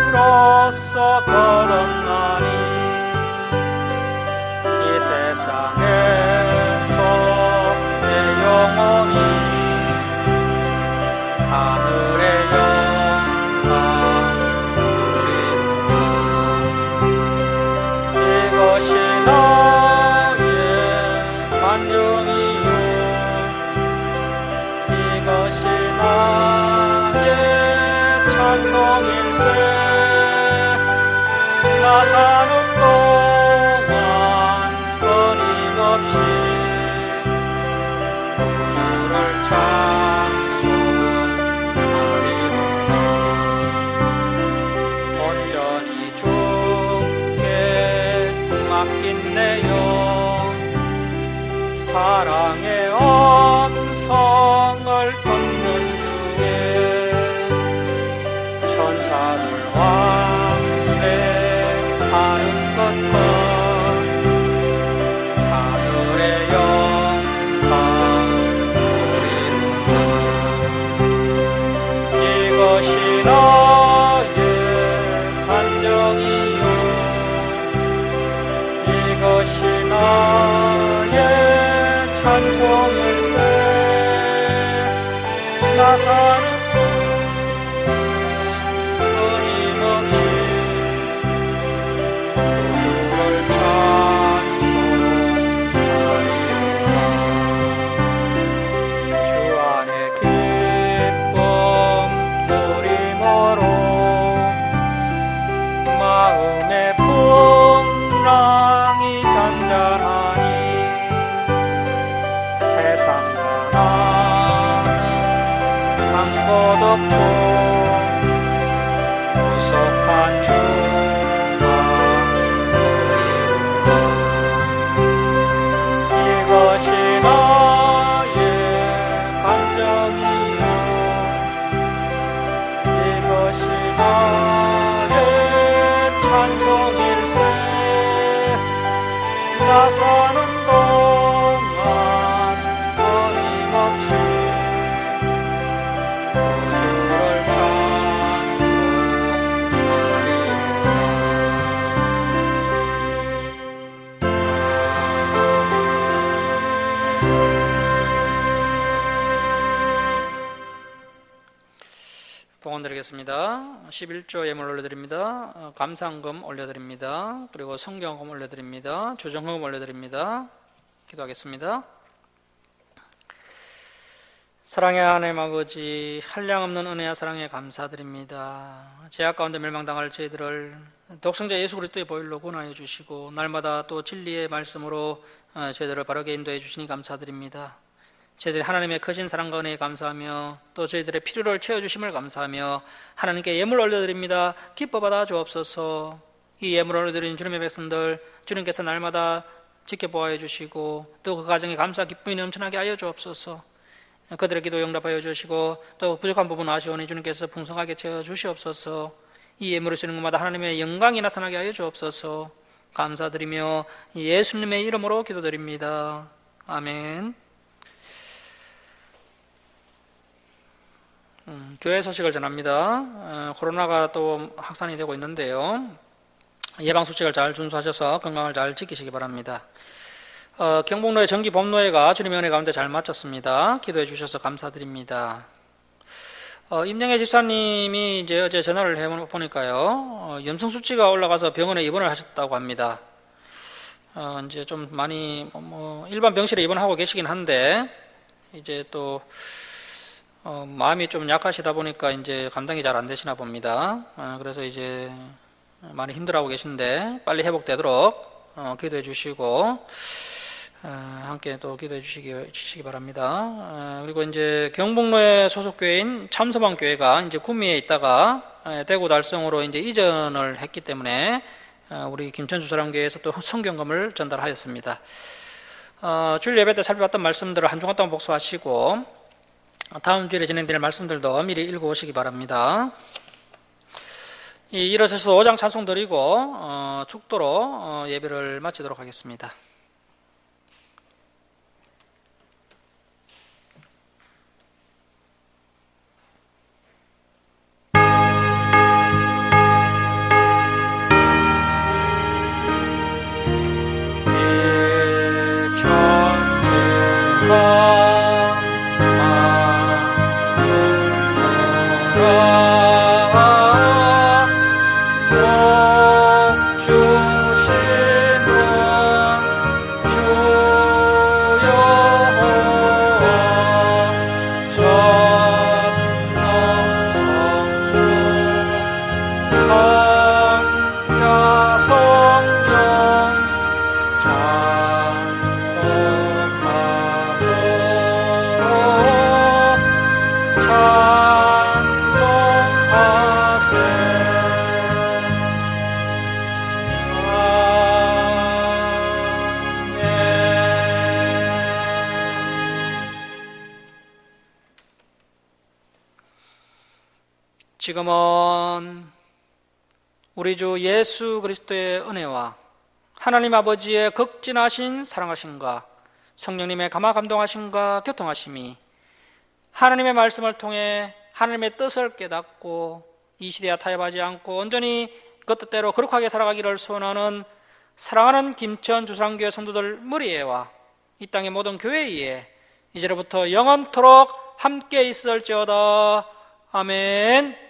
피로써 거듭나니 불쌍해서 내 영혼이 하늘의 영광 누린다. 이것이 나의 반정이요 이것이 나의 찬송일세. 나 사는 동안 끊임없이 구주를 찬송하리로다. 온전히 주께 맡긴 내 영 사랑의 음성을 듣는 중에 천사들 왕래하는 것과 하늘의 영광 누린다. 이것이 나의 간정이요 이것이 나의 찬송일세. 나 사는 끊임없이 구주를 찬송하리로다. 주 안에 기쁨 누림으로 마음의 풍랑이 잔잔하니 세상과 나는 한 곳 없고 구속한 주가 우리로다. 이것이 나의 감정이요 이것이 나의 찬송일세. 나 사는 동안 끊임없이 구주를 봉헌드리겠습니다. 11조 예물 올려드립니다. 감상금 올려드립니다. 그리고 성경금 올려드립니다. 조정금 올려드립니다. 기도하겠습니다. 사랑의 하나님 아버지, 한량없는 은혜와 사랑에 감사드립니다. 죄악 가운데 멸망당할 저희들을 독생자 예수 그리스도의 보혈로 구원하여 주시고 날마다 또 진리의 말씀으로 저희들을 바르게 인도해 주시니 감사드립니다. 저희들이 하나님의 크신 사랑과 은혜에 감사하며 또 저희들의 필요를 채워주심을 감사하며 하나님께 예물 올려드립니다. 기뻐 받아 주옵소서. 이 예물 올려드린 주님의 백성들 주님께서 날마다 지켜보아 주시고 또 그 가정에 감사 기쁨이 넘쳐나게 하여 주옵소서. 그들의 기도 응답하여 주시고 또 부족한 부분 아시오니 주님께서 풍성하게 채워 주시옵소서. 이 예물을 쓰는 것마다 하나님의 영광이 나타나게 하여 주옵소서. 감사드리며 예수님의 이름으로 기도드립니다. 아멘. 교회 소식을 전합니다. 코로나가 또 확산이 되고 있는데요. 예방수칙을 잘 준수하셔서 건강을 잘 지키시기 바랍니다. 경북로의 정기법노회가 주님의 은혜 가운데 잘 마쳤습니다. 기도해 주셔서 감사드립니다. 임영애 집사님이 이제 어제 전화를 해보니까요, 염성 수치가 올라가서 병원에 입원을 하셨다고 합니다. 이제 좀 많이 일반 병실에 입원하고 계시긴 한데 이제 또 마음이 좀 약하시다 보니까 이제 감당이 잘 안 되시나 봅니다. 그래서 이제 많이 힘들어하고 계신데 빨리 회복되도록 기도해 주시고 함께 또 기도해 주시기 바랍니다. 그리고 이제 경북로의 소속 교회인 참서방 교회가 이제 구미에 있다가 대구 달성으로 이제 이전을 했기 때문에 우리 김천주 사랑교회에서 또 성경금을 전달하였습니다. 주일 예배 때 살펴봤던 말씀들을 한 주간 동안 복습하시고 다음 주일에 진행될 말씀들도 미리 읽어오시기 바랍니다. 일어서서 5장 찬송 드리고 축도로 예배를 마치도록 하겠습니다. 지금은 우리 주 예수 그리스도의 은혜와 하나님 아버지의 극진하신 사랑하심과 성령님의 감화 감동하심과 교통하심이 하나님의 말씀을 통해 하나님의 뜻을 깨닫고 이 시대에 타협하지 않고 온전히 그 뜻대로 거룩하게 살아가기를 소원하는 사랑하는 김천 주상교회 성도들 머리에와 이 땅의 모든 교회에 이제로부터 영원토록 함께 있을지어다. 아멘.